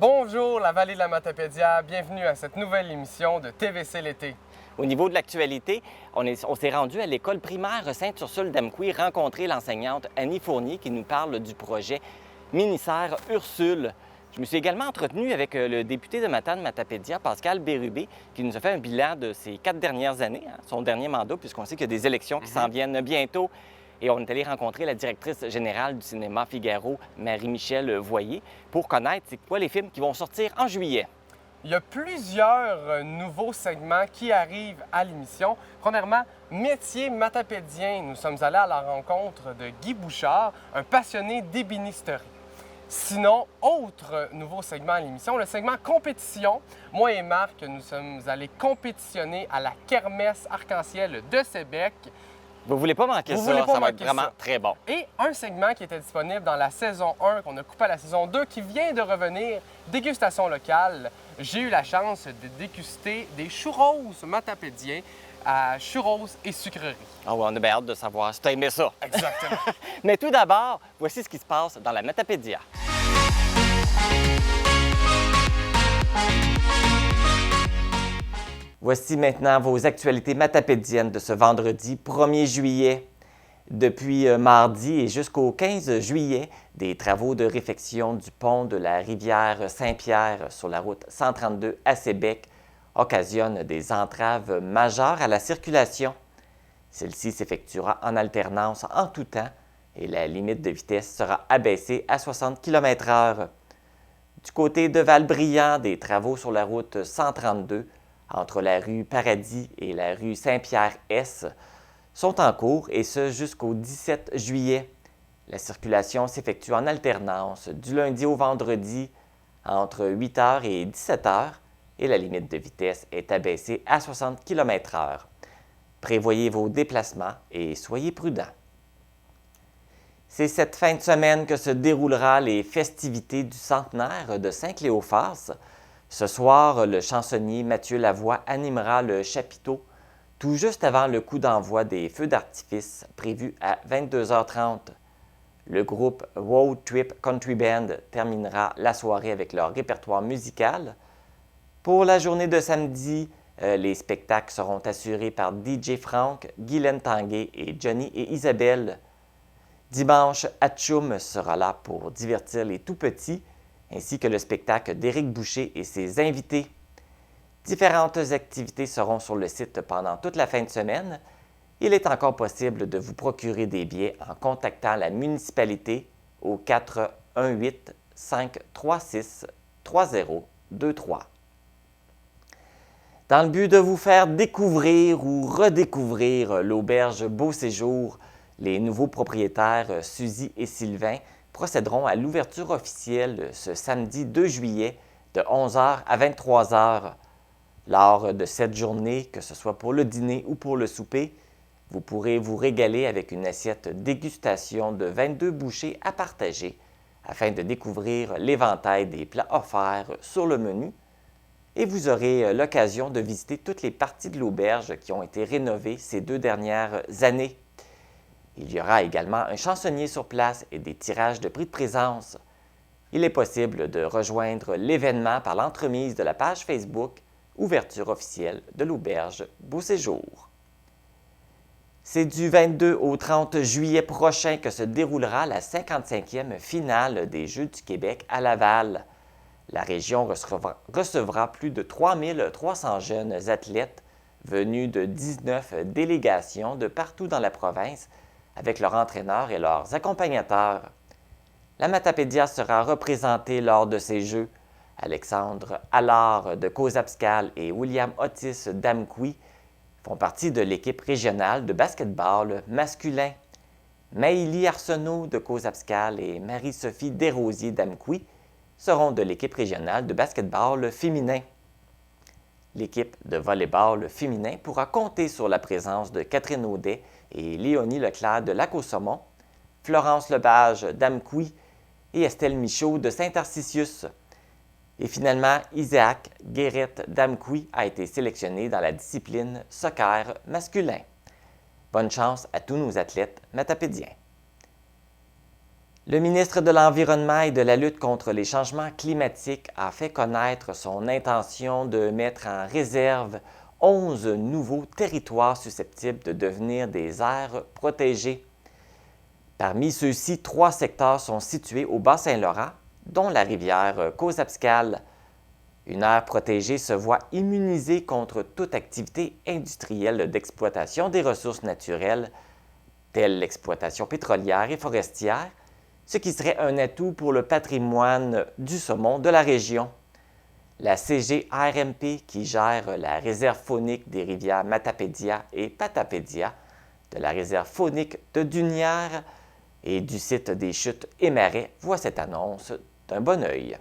Bonjour la vallée de la Matapédia, bienvenue à cette nouvelle émission de TVC l'été. Au niveau de l'actualité, on s'est rendu à l'école primaire Sainte-Ursule-d'Amqui rencontrer l'enseignante Annie Fournier qui nous parle du projet Ministère Ursule. Je me suis également entretenu avec le député de Matane-Matapédia, Pascal Bérubé, qui nous a fait un bilan de ses 4 dernières années, son dernier mandat, puisqu'on sait qu'il y a des élections qui s'en viennent bientôt. Et on est allé rencontrer la directrice générale du cinéma Figaro, Marie-Michel Voyer, pour connaître c'est quoi les films qui vont sortir en juillet. Il y a plusieurs nouveaux segments qui arrivent à l'émission. Premièrement, Métier matapédien. Nous sommes allés à la rencontre de Guy Bouchard, un passionné d'ébénisterie. Sinon, autre nouveau segment à l'émission, le segment compétition. Moi et Marc, nous sommes allés compétitionner à la Kermesse Arc-en-Ciel de Sébec. Vous voulez pas manquer ça, ça va être vraiment très bon. Et un segment qui était disponible dans la saison 1, qu'on a coupé à la saison 2, qui vient de revenir, dégustation locale. J'ai eu la chance de déguster des churros matapédiens à churros et sucreries. Ah oui, on a bien hâte de savoir si tu as aimé ça. Exactement. Mais tout d'abord, voici ce qui se passe dans la Matapédia. Voici maintenant vos actualités matapédiennes de ce vendredi 1er juillet. Depuis mardi et jusqu'au 15 juillet, des travaux de réfection du pont de la rivière Saint-Pierre sur la route 132 à Sébec occasionnent des entraves majeures à la circulation. Celle-ci s'effectuera en alternance en tout temps et la limite de vitesse sera abaissée à 60 km/h. Du côté de Valbriand, des travaux sur la route 132 entre la rue Paradis et la rue Saint-Pierre-Est sont en cours et ce jusqu'au 17 juillet. La circulation s'effectue en alternance du lundi au vendredi entre 8h et 17h et la limite de vitesse est abaissée à 60 km/h. Prévoyez vos déplacements et soyez prudents. C'est cette fin de semaine que se déroulera les festivités du centenaire de Saint-Cléophas. Ce soir, le chansonnier Mathieu Lavoie animera le chapiteau tout juste avant le coup d'envoi des feux d'artifice prévu à 22h30. Le groupe Road Trip Country Band terminera la soirée avec leur répertoire musical. Pour la journée de samedi, les spectacles seront assurés par DJ Franck, Guylaine Tanguay et Johnny et Isabelle. Dimanche, Atchoum sera là pour divertir les tout-petits, ainsi que le spectacle d'Éric Boucher et ses invités. Différentes activités seront sur le site pendant toute la fin de semaine. Il est encore possible de vous procurer des billets en contactant la municipalité au 418-536-3023. Dans le but de vous faire découvrir ou redécouvrir l'auberge Beau Séjour, les nouveaux propriétaires Suzy et Sylvain procéderont à l'ouverture officielle ce samedi 2 juillet de 11h à 23h. Lors de cette journée, que ce soit pour le dîner ou pour le souper, vous pourrez vous régaler avec une assiette dégustation de 22 bouchées à partager afin de découvrir l'éventail des plats offerts sur le menu et vous aurez l'occasion de visiter toutes les parties de l'auberge qui ont été rénovées ces 2 dernières années. Il y aura également un chansonnier sur place et des tirages de prix de présence. Il est possible de rejoindre l'événement par l'entremise de la page Facebook Ouverture officielle de l'auberge Beau Séjour. C'est du 22 au 30 juillet prochain que se déroulera la 55e finale des Jeux du Québec à Laval. La région recevra plus de 3300 jeunes athlètes venus de 19 délégations de partout dans la province avec leurs entraîneurs et leurs accompagnateurs. La Matapédia sera représentée lors de ces Jeux. Alexandre Allard de Cozapscal et William Otis d'Amqui font partie de l'équipe régionale de basket-ball masculin. Maëlie Arsenault de Cozapscal et Marie-Sophie Desrosiers d'Amqui seront de l'équipe régionale de basket-ball féminin. L'équipe de volley-ball féminin pourra compter sur la présence de Catherine Audet et Léonie Leclerc de Lac-au-Saumon, Florence Lepage d'Amqui et Estelle Michaud de Saint-Tarcisius. Et finalement, Isaac Guérette d'Amqui a été sélectionné dans la discipline soccer masculin. Bonne chance à tous nos athlètes matapédiens. Le ministre de l'Environnement et de la lutte contre les changements climatiques a fait connaître son intention de mettre en réserve 11 nouveaux territoires susceptibles de devenir des aires protégées. Parmi ceux-ci, 3 secteurs sont situés au Bas-Saint-Laurent, dont la rivière Causse-Abscale. Une aire protégée se voit immunisée contre toute activité industrielle d'exploitation des ressources naturelles, telle l'exploitation pétrolière et forestière, ce qui serait un atout pour le patrimoine du saumon de la région. La CGRMP, qui gère la réserve faunique des rivières Matapédia et Patapédia, de la réserve faunique de Dunière et du site des chutes et marais, voit cette annonce d'un bon œil.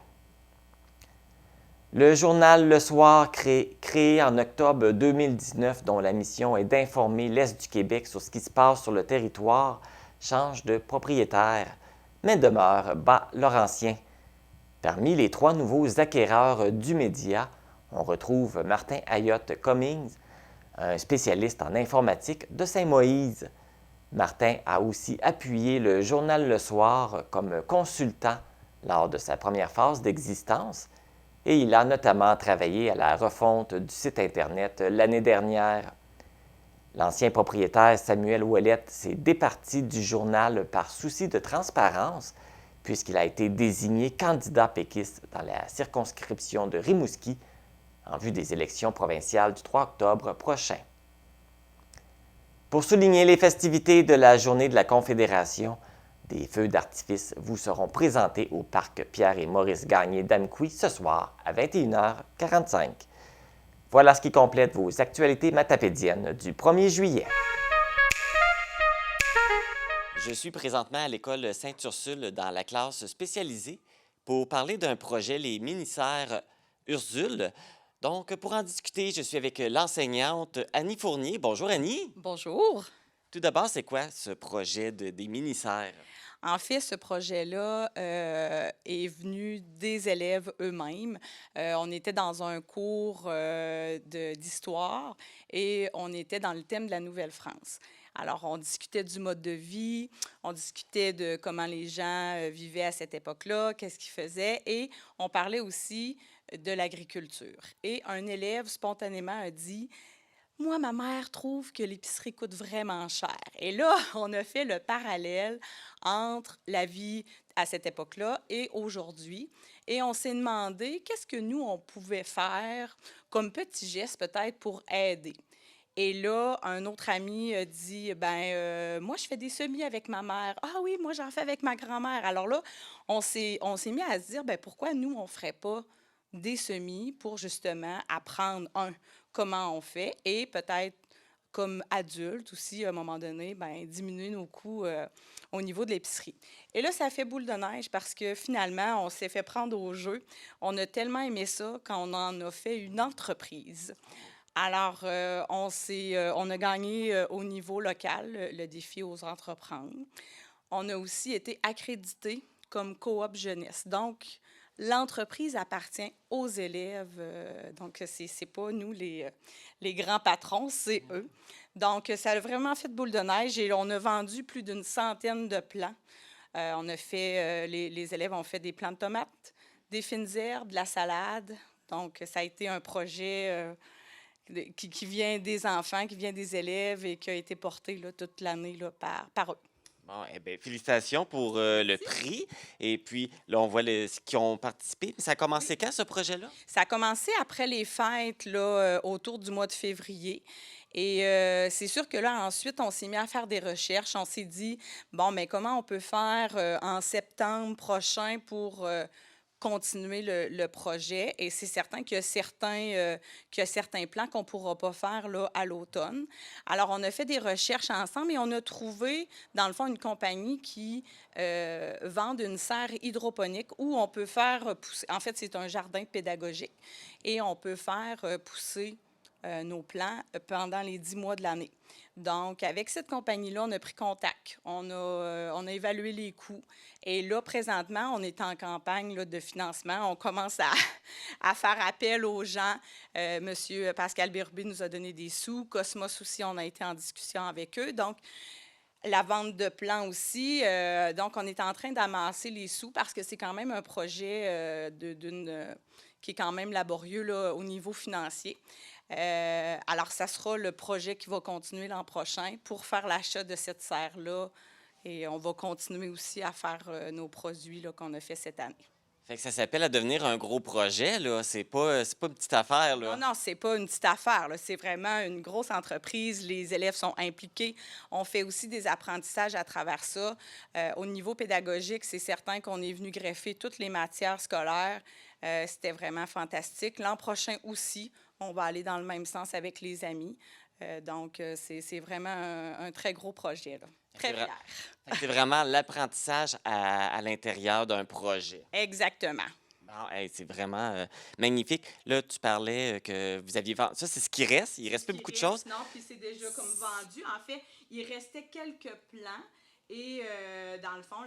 Le journal Le Soir, créé en octobre 2019, dont la mission est d'informer l'Est du Québec sur ce qui se passe sur le territoire, change de propriétaire, mais demeure bas-laurentien. Parmi les 3 nouveaux acquéreurs du média, on retrouve Martin Ayotte-Cummings, un spécialiste en informatique de Saint-Moïse. Martin a aussi appuyé le journal Le Soir comme consultant lors de sa première phase d'existence et il a notamment travaillé à la refonte du site Internet l'année dernière. L'ancien propriétaire Samuel Ouellette s'est départi du journal par souci de transparence puisqu'il a été désigné candidat péquiste dans la circonscription de Rimouski en vue des élections provinciales du 3 octobre prochain. Pour souligner les festivités de la Journée de la Confédération, des feux d'artifice vous seront présentés au parc Pierre et Maurice Gagné d'Amqui ce soir à 21h45. Voilà ce qui complète vos actualités matapédiennes du 1er juillet. Je suis présentement à l'école Sainte-Ursule dans la classe spécialisée pour parler d'un projet, les mini-serres Ursule. Donc, pour en discuter, je suis avec l'enseignante Annie Fournier. Bonjour Annie. Bonjour. Tout d'abord, c'est quoi ce projet des mini-serres? En fait, ce projet-là est venu des élèves eux-mêmes. On était dans un cours d'histoire et on était dans le thème de la Nouvelle-France. Alors, on discutait du mode de vie, on discutait de comment les gens vivaient à cette époque-là, qu'est-ce qu'ils faisaient, et on parlait aussi de l'agriculture. Et un élève, spontanément, a dit: moi, ma mère trouve que l'épicerie coûte vraiment cher. Et là, on a fait le parallèle entre la vie à cette époque-là et aujourd'hui. Et on s'est demandé qu'est-ce que nous, on pouvait faire comme petit geste peut-être pour aider. Et là, un autre ami a dit, moi, je fais des semis avec ma mère. Ah oui, moi, j'en fais avec ma grand-mère. Alors là, on s'est mis à se dire, pourquoi nous, on ne ferait pas des semis pour justement apprendre, comment on fait et peut-être comme adulte aussi, à un moment donné, diminuer nos coûts au niveau de l'épicerie. Et là, ça fait boule de neige parce que finalement, on s'est fait prendre au jeu. On a tellement aimé ça qu'on en a fait une entreprise. Alors, on a gagné au niveau local le défi aux entreprendre. On a aussi été accrédité comme coop jeunesse. Donc, l'entreprise appartient aux élèves. Donc, c'est pas nous les grands patrons, c'est eux. Donc, ça a vraiment fait boule de neige et on a vendu plus d'une centaine de plants. On a fait, les élèves ont fait des plants de tomates, des fines herbes, de la salade. Donc, ça a été un projet qui vient des enfants, qui vient des élèves et qui a été porté là, toute l'année là, par eux. Bon, eh bien, félicitations pour le prix. Et puis, là, on voit ceux qui ont participé. Ça a commencé quand, ce projet-là? Ça a commencé après les fêtes, là, autour du mois de février. Et c'est sûr que là, ensuite, on s'est mis à faire des recherches. On s'est dit, bon, mais comment on peut faire en septembre prochain pour continuer le projet. Et c'est certain qu'il y a certains plans qu'on ne pourra pas faire là, à l'automne. Alors, on a fait des recherches ensemble et on a trouvé, dans le fond, une compagnie qui vend une serre hydroponique où on peut faire pousser. En fait, c'est un jardin pédagogique et on peut faire pousser nos plants pendant les 10 mois de l'année. Donc, avec cette compagnie-là, on a pris contact. On a évalué les coûts. Et là, présentement, on est en campagne là, de financement. On commence à faire appel aux gens. Monsieur Pascal Birubé nous a donné des sous. Cosmos aussi, on a été en discussion avec eux. Donc, la vente de plants aussi. Donc, on est en train d'amasser les sous parce que c'est quand même un projet qui est quand même laborieux là, au niveau financier. Alors, ça sera le projet qui va continuer l'an prochain pour faire l'achat de cette serre-là. Et on va continuer aussi à faire nos produits là, qu'on a fait cette année. Fait que ça s'appelle à devenir un gros projet, là. C'est pas une petite affaire, Non, là. non, c'est pas une petite affaire, là. C'est vraiment une grosse entreprise. Les élèves sont impliqués. On fait aussi des apprentissages à travers ça. Au niveau pédagogique, c'est certain qu'on est venu greffer toutes les matières scolaires. C'était vraiment fantastique. L'an prochain aussi, on va aller dans le même sens avec les amis. Donc, c'est vraiment un très gros projet, là. Très C'est vra- fier. Fait que c'est vraiment l'apprentissage à l'intérieur d'un projet. Exactement. Bon, hey, c'est vraiment magnifique. Là, tu parlais que vous aviez vendu. Ça, c'est ce qui reste. Il reste plus beaucoup de choses. Non, puis c'est déjà comme vendu. En fait, il restait quelques plans et dans le fond,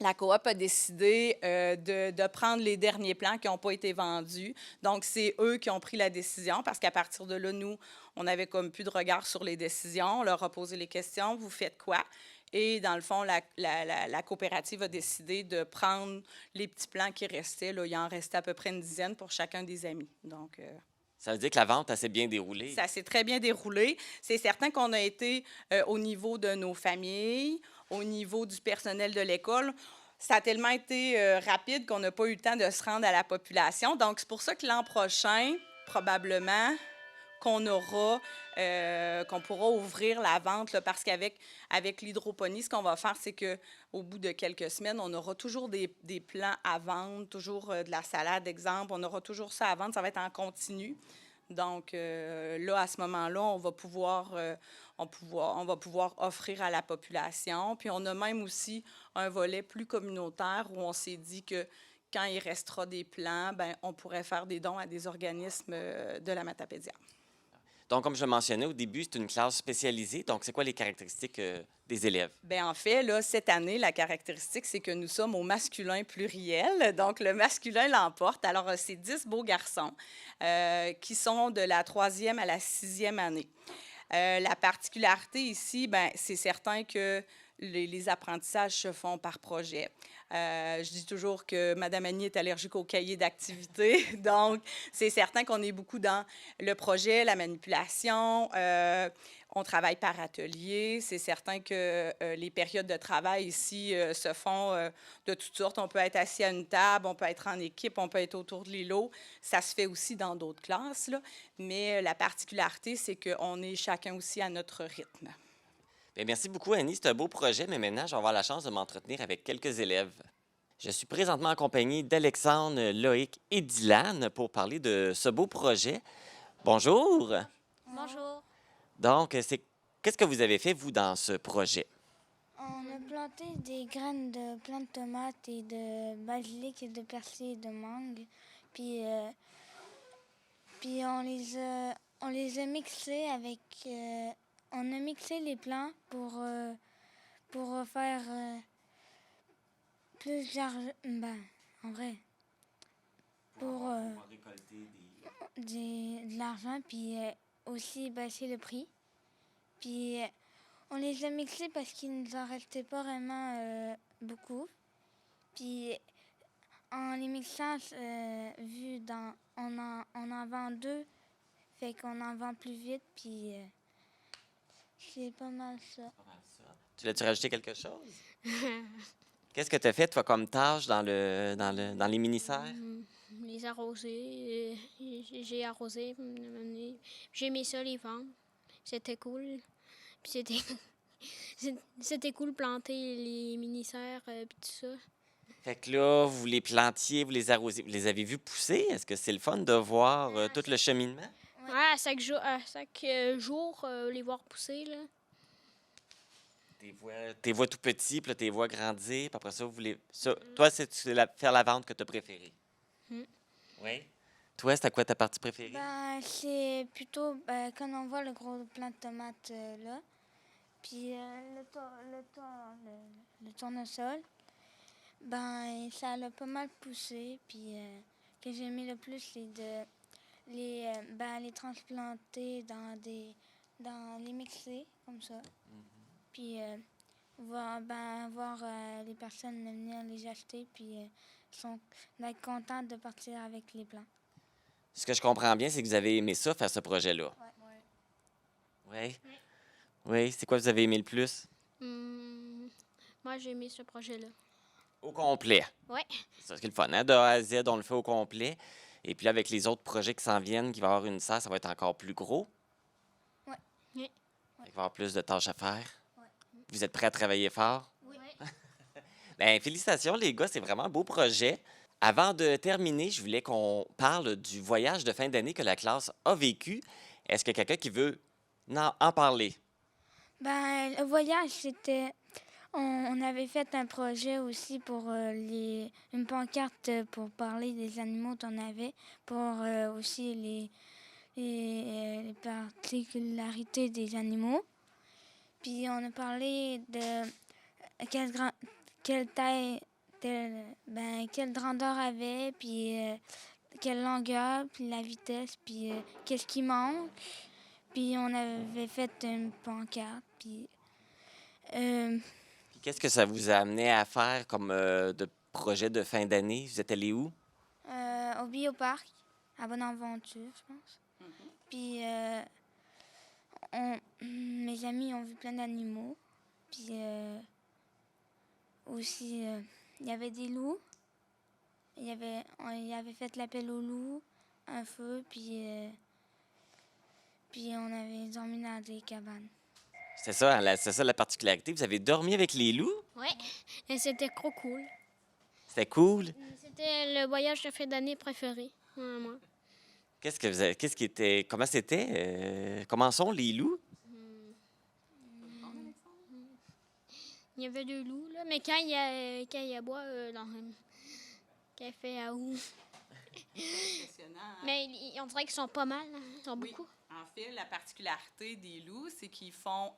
la coop a décidé de prendre les derniers plans qui n'ont pas été vendus. Donc, c'est eux qui ont pris la décision parce qu'à partir de là, nous, on avait comme plus de regard sur les décisions. On leur a posé les questions, vous faites quoi? Et dans le fond, la coopérative a décidé de prendre les petits plans qui restaient. Là, il en restait à peu près une dizaine pour chacun des amis. Donc, Ça veut dire que la vente, elle s'est bien déroulée. ça s'est très bien déroulé. C'est certain qu'on a été au niveau de nos familles, au niveau du personnel de l'école. Ça a tellement été rapide qu'on n'a pas eu le temps de se rendre à la population. Donc, c'est pour ça que l'an prochain, probablement, qu'on pourra ouvrir la vente, là, parce qu'avec l'hydroponie, ce qu'on va faire, c'est qu'au bout de quelques semaines, on aura toujours des plants à vendre, toujours de la salade, exemple. On aura toujours ça à vendre. Ça va être en continu. Donc, là, à ce moment-là, on va pouvoir offrir à la population. Puis, on a même aussi un volet plus communautaire où on s'est dit que quand il restera des plants, ben, on pourrait faire des dons à des organismes de la Matapédia. Donc, comme je le mentionnais au début, c'est une classe spécialisée. Donc, c'est quoi les caractéristiques des élèves? Bien, en fait, là, cette année, la caractéristique, c'est que nous sommes au masculin pluriel. Donc, le masculin l'emporte. Alors, c'est 10 beaux garçons qui sont de la 3e à la 6e année. La particularité ici, ben, c'est certain que les apprentissages se font par projet. Je dis toujours que Mme Annie est allergique au cahier d'activité. Donc, c'est certain qu'on est beaucoup dans le projet, la manipulation. On travaille par atelier. C'est certain que les périodes de travail ici se font de toutes sortes. On peut être assis à une table, on peut être en équipe, on peut être autour de l'îlot. Ça se fait aussi dans d'autres classes, là. Mais la particularité, c'est qu'on est chacun aussi à notre rythme. Bien, merci beaucoup, Annie. C'est un beau projet, mais maintenant, je vais avoir la chance de m'entretenir avec quelques élèves. Je suis présentement en compagnie d'Alexandre, Loïc et Dylan pour parler de ce beau projet. Bonjour! Bonjour. Donc, qu'est-ce que vous avez fait, vous, dans ce projet? On a planté des graines de plantes de tomates et de basilic et de persil et de mangue. Puis, puis on les a mixés avec... on a mixé les plants pour faire plus d'argent. Ben, en vrai. Pour récolter de l'argent, puis aussi baisser le prix. Puis on les a mixés parce qu'il nous en restait pas vraiment beaucoup. Puis en les mixant, on en vend 2, fait qu'on en vend plus vite, puis c'est pas mal ça. Tu l'as-tu rajouté quelque chose? Qu'est-ce que tu as fait, toi, comme tâche dans les mini-serres? Les arroser. J'ai arrosé. J'ai mis ça les vendre. C'était cool. Puis c'était cool planter les mini-serres puis tout ça. Fait que là, vous les plantiez, vous les arrosiez. Vous les avez vus pousser? Est-ce que c'est le fun de voir tout le cheminement? Ouais. Ouais, à chaque jour, les voir pousser, là. T'es vois tout petit, puis là, t'es vois grandir, puis après ça, toi, c'est faire la vente que tu as préférée. Oui? Toi, c'était quoi ta partie préférée? Ben, c'est plutôt quand on voit le gros plant de tomates là, puis le tournesol, ben, ça l'a pas mal poussé, puis ce que j'ai aimé le plus, c'est de les transplanter dans les mixer, comme ça. Puis voir les personnes venir les acheter, puis sont d'être contentes de partir avec les plants. Ce que je comprends bien, c'est que vous avez aimé ça, faire ce projet-là. Oui. Oui, c'est quoi que vous avez aimé le plus? Moi, j'ai aimé ce projet-là. Au complet. Oui. C'est ça qui est le fun, hein? De A à Z, on le fait au complet. Et puis là, avec les autres projets qui s'en viennent, qui va y avoir une serre, ça va être encore plus gros. Oui. Oui. Il va y avoir plus de tâches à faire. Ouais. Vous êtes prêts à travailler fort? Oui. Bien, félicitations, les gars, c'est vraiment un beau projet. Avant de terminer, je voulais qu'on parle du voyage de fin d'année que la classe a vécu. Est-ce que quelqu'un qui veut en parler? Ben, le voyage, c'était... On avait fait un projet aussi pour une pancarte pour parler des animaux qu'on avait, pour aussi les particularités des animaux. Puis on a parlé de quelle taille, quelle grandeur avait, puis quelle longueur, puis la vitesse, puis qu'est-ce qui manque. Puis on avait fait une pancarte, puis... Puis qu'est-ce que ça vous a amené à faire comme de projet de fin d'année? Vous êtes allé où? Au bioparc, à Bonaventure, je pense. Puis mes amis ont vu plein d'animaux. Puis aussi, il y avait des loups. On y avait fait l'appel aux loups, un feu, puis on avait dormi dans des cabanes. C'est ça, hein, c'est ça la particularité. Vous avez dormi avec les loups? Oui. Et c'était trop cool. C'était cool. C'était le voyage de fin d'année préféré, moi. Qu'est-ce qui était. Comment c'était? Comment sont les loups? Il y avait 2 loups, là, mais quand il y a bois, quand il fait à où? Impressionnant, hein? Mais on dirait qu'ils sont pas mal, hein? Ils sont Oui. beaucoup. En fait, la particularité des loups, c'est qu'ils font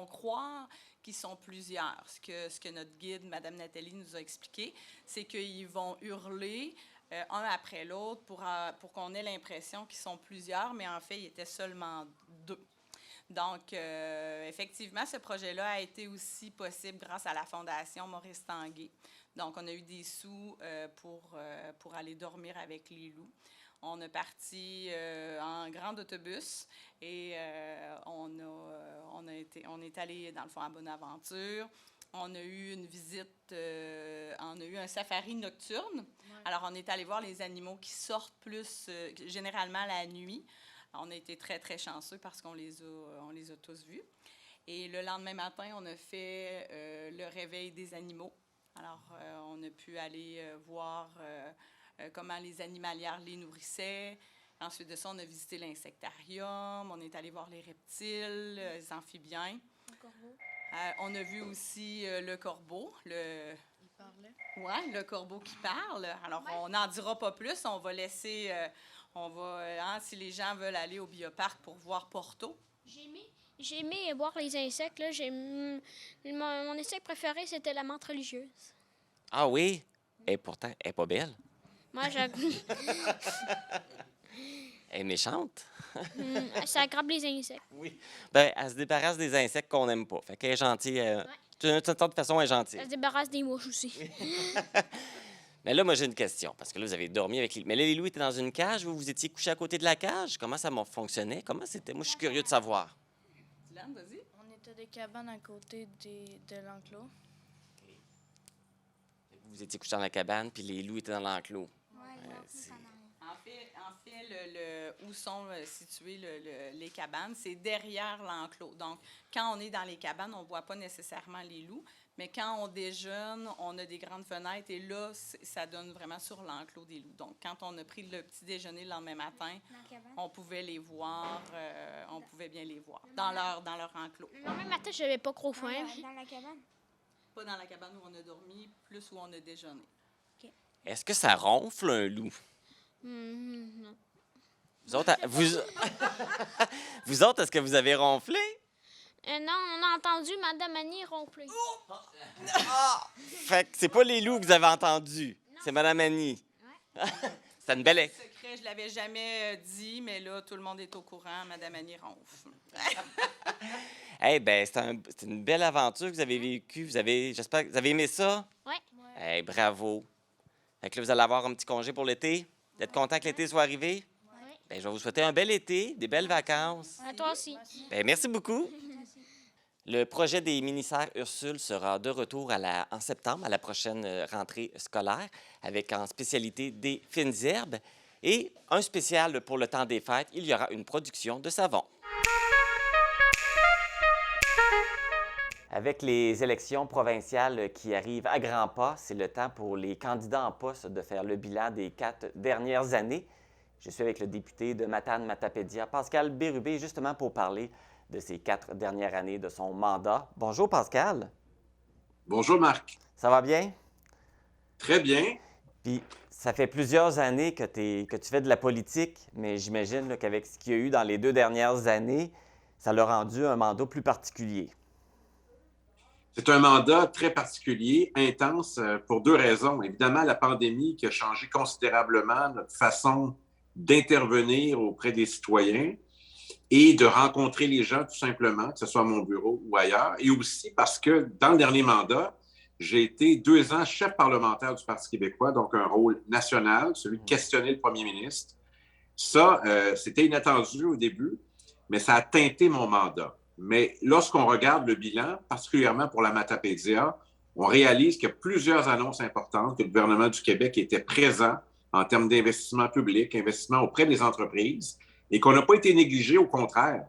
croire qu'ils sont plusieurs. Ce que notre guide, Mme Nathalie, nous a expliqué, c'est qu'ils vont hurler un après l'autre pour qu'on ait l'impression qu'ils sont plusieurs, mais en fait, ils étaient seulement 2. Donc, effectivement, ce projet-là a été aussi possible grâce à la Fondation Maurice Tanguay. Donc, on a eu des sous pour aller dormir avec les loups. On est parti en grand autobus et on est allé, dans le fond, à Bonaventure. On a eu une visite, on a eu un safari nocturne. Ouais. Alors, on est allé voir les animaux qui sortent plus, généralement la nuit. On a été très, très chanceux parce qu'on les a tous vus. Et le lendemain matin, on a fait le réveil des animaux. Alors, on a pu aller voir comment les animalières les nourrissaient. Ensuite de ça, on a visité l'insectarium. On est allé voir les reptiles, les amphibiens. Le corbeau. On a vu aussi le corbeau. Il parlait. Oui, le corbeau qui parle. Alors, on n'en dira pas plus. On va laisser... si les gens veulent aller au bioparc pour voir Porto. J'ai aimé voir les insectes. Là. Mon insecte préféré, c'était la menthe religieuse. Ah oui? Et pourtant, elle n'est pas belle. Moi, Elle est méchante. ça attrape les insectes. Oui. Ben, elle se débarrasse des insectes qu'on n'aime pas. Fait qu'elle est gentille. De toute façon, elle est gentille. Elle se débarrasse des mouches aussi. Mais là, moi, j'ai une question. Parce que là, vous avez dormi avec les... Mais là, les loups étaient dans une cage. Vous étiez couché à côté de la cage. Comment ça fonctionnait? Comment c'était? Moi, je suis curieux de savoir. Dylan, vas-y. On était des cabanes à côté de l'enclos. Vous étiez couché dans la cabane, puis les loups étaient dans l'enclos. En fait, où sont situées les cabanes, c'est derrière l'enclos. Donc, quand on est dans les cabanes, on ne voit pas nécessairement les loups, mais quand on déjeune, on a des grandes fenêtres et là, ça donne vraiment sur l'enclos des loups. Donc, quand on a pris le petit déjeuner le lendemain matin, on pouvait les voir, on pouvait bien les voir dans leur enclos. Le lendemain matin, je n'avais pas trop faim. Dans la cabane? Pas dans la cabane où on a dormi, plus où on a déjeuné. Okay. Est-ce que ça ronfle, un loup? Non. Vous autres, vous autres, est-ce que vous avez ronflé? Non, on a entendu Mme Annie ronfler. Fait que c'est pas les loups que vous avez entendus. C'est Mme Annie. Ouais. C'était une belle... secret, je ne l'avais jamais dit, mais là, tout le monde est au courant, Madame Annie Ronf. Eh bien, c'est une belle aventure que vous avez vécue. J'espère que vous avez aimé ça? Oui. Eh, bravo. Fait que là, vous allez avoir un petit congé pour l'été. Vous êtes content que l'été soit arrivé? Oui. Bien, je vais vous souhaiter un bel été, des belles vacances. À toi aussi. Bien, merci beaucoup. Le projet des mini-serres Ursule sera de retour en septembre, à la prochaine rentrée scolaire, avec en spécialité des fines herbes. Et un spécial pour le temps des fêtes, il y aura une production de savon. Avec les élections provinciales qui arrivent à grands pas, c'est le temps pour les candidats en poste de faire le bilan des 4 dernières années. Je suis avec le député de Matane-Matapédia, Pascal Bérubé, justement pour parler de ces 4 dernières années de son mandat. Bonjour, Pascal. Bonjour, Marc. Ça va bien? Très bien. Puis, ça fait plusieurs années que tu fais de la politique, mais j'imagine là, qu'avec ce qu'il y a eu dans les 2 dernières années, ça l'a rendu un mandat plus particulier. C'est un mandat très particulier, intense, pour 2 raisons. Évidemment, la pandémie qui a changé considérablement notre façon d'intervenir auprès des citoyens et de rencontrer les gens tout simplement, que ce soit à mon bureau ou ailleurs. Et aussi parce que dans le dernier mandat, j'ai été 2 ans chef parlementaire du Parti québécois, donc un rôle national, celui de questionner le premier ministre. Ça, c'était inattendu au début, mais ça a teinté mon mandat. Mais lorsqu'on regarde le bilan, particulièrement pour la Matapédia, on réalise qu'il y a plusieurs annonces importantes, que le gouvernement du Québec était présent en termes d'investissement public, investissement auprès des entreprises, et qu'on n'a pas été négligé, au contraire.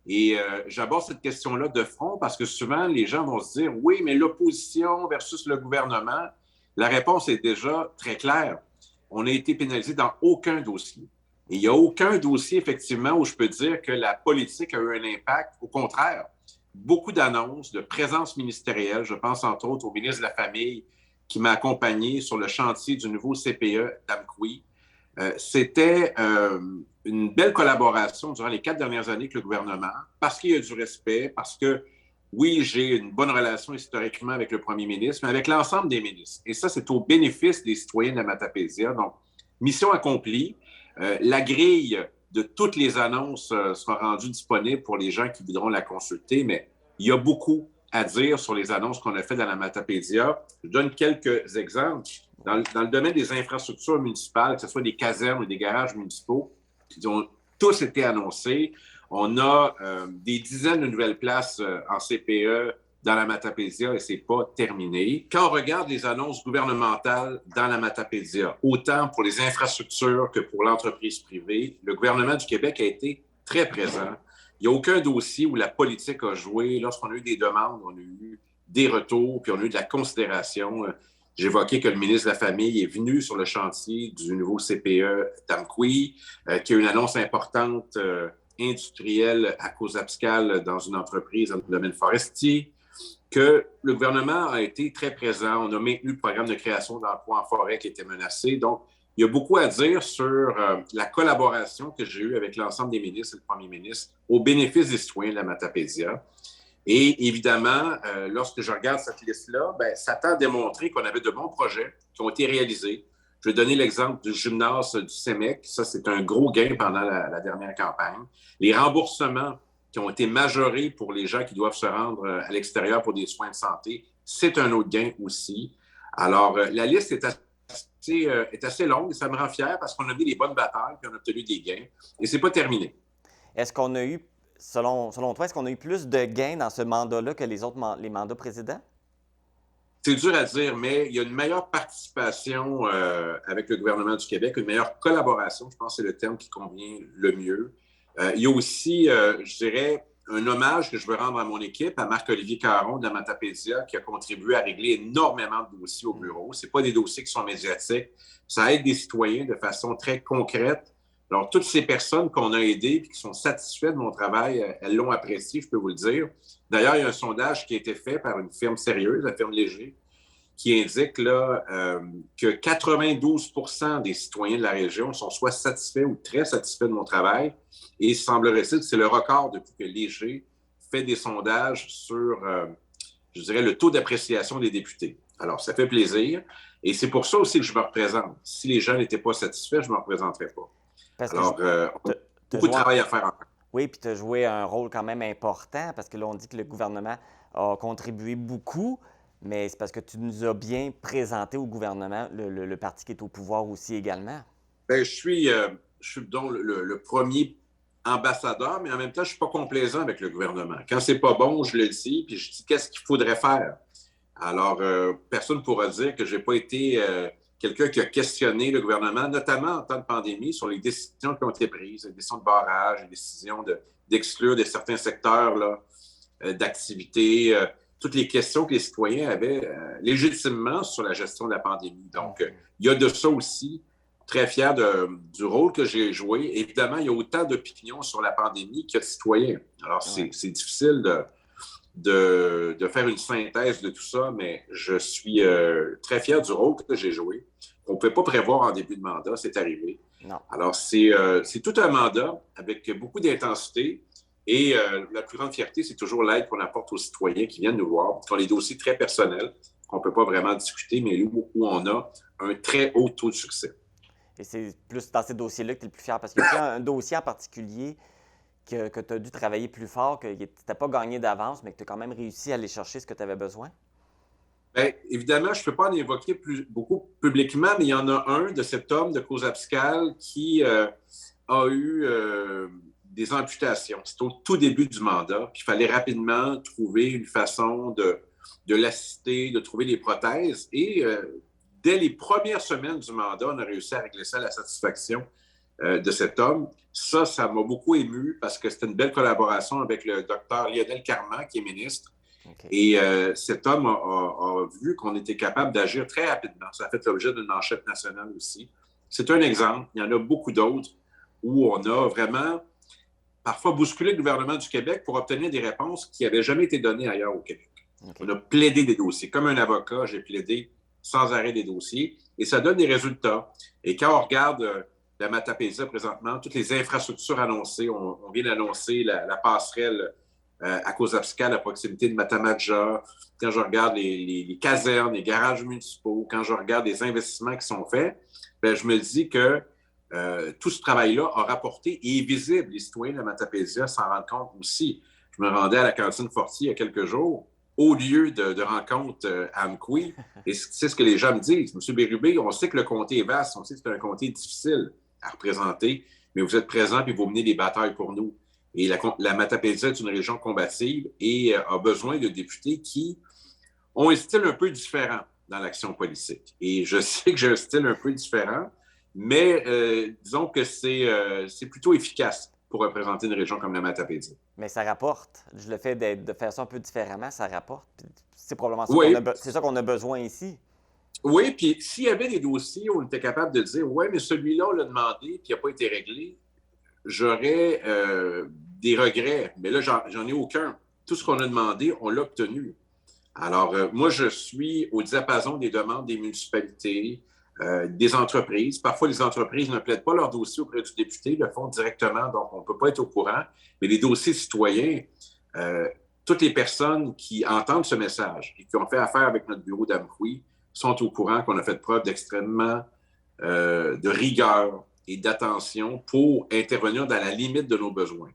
Et j'aborde cette question-là de front parce que souvent, les gens vont se dire « Oui, mais l'opposition versus le gouvernement », la réponse est déjà très claire. On n'a été pénalisé dans aucun dossier. Et il n'y a aucun dossier, effectivement, où je peux dire que la politique a eu un impact. Au contraire, beaucoup d'annonces, de présence ministérielle. Je pense entre autres au ministre de la Famille qui m'a accompagné sur le chantier du nouveau CPE d'Amqui. C'était une belle collaboration durant les 4 dernières années avec le gouvernement, parce qu'il y a du respect, parce que, oui, j'ai une bonne relation historiquement avec le premier ministre, mais avec l'ensemble des ministres. Et ça, c'est au bénéfice des citoyens de la Matapédia. Donc, mission accomplie. La grille de toutes les annonces sera rendue disponible pour les gens qui voudront la consulter, mais il y a beaucoup à dire sur les annonces qu'on a faites dans la Matapédia. Je donne quelques exemples. Dans le domaine des infrastructures municipales, que ce soit des casernes ou des garages municipaux, ils ont tous été annoncés. On a des dizaines de nouvelles places en CPE dans la Matapédia et c'est pas terminé. Quand on regarde les annonces gouvernementales dans la Matapédia, autant pour les infrastructures que pour l'entreprise privée, le gouvernement du Québec a été très présent. Il n'y a aucun dossier où la politique a joué. Lorsqu'on a eu des demandes, on a eu des retours, puis on a eu de la considération. J'évoquais que le ministre de la Famille est venu sur le chantier du nouveau CPE d'Amqui, qu'il y a une annonce importante industrielle à Cours-Abscal dans une entreprise dans le domaine forestier, que le gouvernement a été très présent. On a maintenu le programme de création d'emplois en forêt qui était menacé. Donc, il y a beaucoup à dire sur la collaboration que j'ai eue avec l'ensemble des ministres et le premier ministre au bénéfice des citoyens de la Matapédia. Et évidemment, lorsque je regarde cette liste-là, ça tend à démontrer qu'on avait de bons projets qui ont été réalisés. Je vais donner l'exemple du gymnase du CEMEC. Ça, c'est un gros gain pendant la dernière campagne. Les remboursements qui ont été majorés pour les gens qui doivent se rendre à l'extérieur pour des soins de santé, c'est un autre gain aussi. Alors, la liste est assez longue et ça me rend fier parce qu'on a mis les bonnes batailles et on a obtenu des gains. Et c'est pas terminé. Est-ce qu'on a eu, selon toi, est-ce qu'on a eu plus de gains dans ce mandat-là que les mandats précédents? C'est dur à dire, mais il y a une meilleure participation avec le gouvernement du Québec, une meilleure collaboration, je pense que c'est le terme qui convient le mieux. Il y a aussi, je dirais, un hommage que je veux rendre à mon équipe, à Marc-Olivier Caron de la Matapédia, qui a contribué à régler énormément de dossiers au bureau. Ce n'est pas des dossiers qui sont médiatiques. Ça aide des citoyens de façon très concrète. Alors, toutes ces personnes qu'on a aidées et qui sont satisfaites de mon travail, elles l'ont apprécié, je peux vous le dire. D'ailleurs, il y a un sondage qui a été fait par une firme sérieuse, la firme Léger, qui indique là, que 92% des citoyens de la région sont soit satisfaits ou très satisfaits de mon travail. Et il semblerait-il que c'est le record depuis que Léger fait des sondages sur, je dirais, le taux d'appréciation des députés. Alors, ça fait plaisir. Et c'est pour ça aussi que je me représente. Si les gens n'étaient pas satisfaits, je ne me représenterais pas. Parce que Alors, on a t'as beaucoup de joué travail à faire encore. oui, puis tu as joué un rôle quand même important, parce que là, on dit que le gouvernement a contribué beaucoup, mais c'est parce que tu nous as bien présenté au gouvernement, le parti qui est au pouvoir aussi également. Ben, je suis donc le premier ambassadeur, mais en même temps, je ne suis pas complaisant avec le gouvernement. Quand c'est pas bon, je le dis, puis je dis qu'est-ce qu'il faudrait faire. Alors, personne ne pourra dire que je n'ai pas été quelqu'un qui a questionné le gouvernement, notamment en temps de pandémie, sur les décisions qui ont été prises, les décisions de barrage, les décisions d'exclure de certains secteurs là, d'activité, toutes les questions que les citoyens avaient légitimement sur la gestion de la pandémie. Donc, il y a de ça aussi. Très fier du rôle que j'ai joué. Évidemment, il y a autant d'opinions sur la pandémie qu'il y a de citoyens. Alors, c'est difficile de faire une synthèse de tout ça, mais je suis très fier du rôle que j'ai joué. On ne pouvait pas prévoir en début de mandat, c'est arrivé. Non. Alors, c'est tout un mandat avec beaucoup d'intensité et la plus grande fierté, c'est toujours l'aide qu'on apporte aux citoyens qui viennent nous voir, qui ont des dossiers très personnels qu'on ne peut pas vraiment discuter, mais où on a un très haut taux de succès. Et c'est plus dans ces dossiers-là que tu es le plus fier, parce qu'il y a un dossier en particulier que tu as dû travailler plus fort, que tu n'as pas gagné d'avance, mais que tu as quand même réussi à aller chercher ce que tu avais besoin? Bien, évidemment, je ne peux pas en évoquer beaucoup publiquement, mais il y en a un de cet homme de cause abscale qui a eu des amputations. C'était au tout début du mandat. Puis il fallait rapidement trouver une façon de l'assister, de trouver des prothèses. Et dès les premières semaines du mandat, on a réussi à régler ça à la satisfaction de cet homme. Ça m'a beaucoup ému parce que c'était une belle collaboration avec le docteur Lionel Carman, qui est ministre. Okay. Et cet homme a vu qu'on était capable d'agir très rapidement. Ça a fait l'objet d'une manchette nationale aussi. C'est un exemple. Il y en a beaucoup d'autres où on a vraiment parfois bousculé le gouvernement du Québec pour obtenir des réponses qui n'avaient jamais été données ailleurs au Québec. Okay. On a plaidé des dossiers. Comme un avocat, j'ai plaidé sans arrêt des dossiers et ça donne des résultats. Et quand on regarde la Matapédia présentement, toutes les infrastructures annoncées, on vient d'annoncer la passerelle à cause abscale à proximité de Matamadja, quand je regarde les casernes, les garages municipaux, quand je regarde les investissements qui sont faits, bien, je me dis que tout ce travail-là a rapporté et est visible. Les citoyens de Matapédia s'en rendent compte aussi. Je me rendais à la cantine Fortier il y a quelques jours, au lieu de rencontre à Amqui, et c'est ce que les gens me disent. M. Bérubé, on sait que le comté est vaste, on sait que c'est un comté difficile à représenter, mais vous êtes présents et vous menez des batailles pour nous. Et la Matapédia est une région combative et a besoin de députés qui ont un style un peu différent dans l'action politique. Et je sais que j'ai un style un peu différent, mais disons que c'est plutôt efficace pour représenter une région comme la Matapédia. Mais ça rapporte. Le fait de faire ça un peu différemment, ça rapporte. C'est probablement ça c'est ça qu'on a besoin ici. Oui, puis s'il y avait des dossiers où on était capable de dire « Ouais, mais celui-là, on l'a demandé, puis il n'a pas été réglé », j'aurais des regrets. Mais là, j'en ai aucun. Tout ce qu'on a demandé, on l'a obtenu. Alors, moi, je suis au diapason des demandes des municipalités, des entreprises. Parfois, les entreprises ne plaident pas leur dossier auprès du député, le font directement, donc on ne peut pas être au courant. Mais les dossiers citoyens, toutes les personnes qui entendent ce message et qui ont fait affaire avec notre bureau d'Amqui sont au courant qu'on a fait preuve d'extrêmement de rigueur et d'attention pour intervenir dans la limite de nos besoins.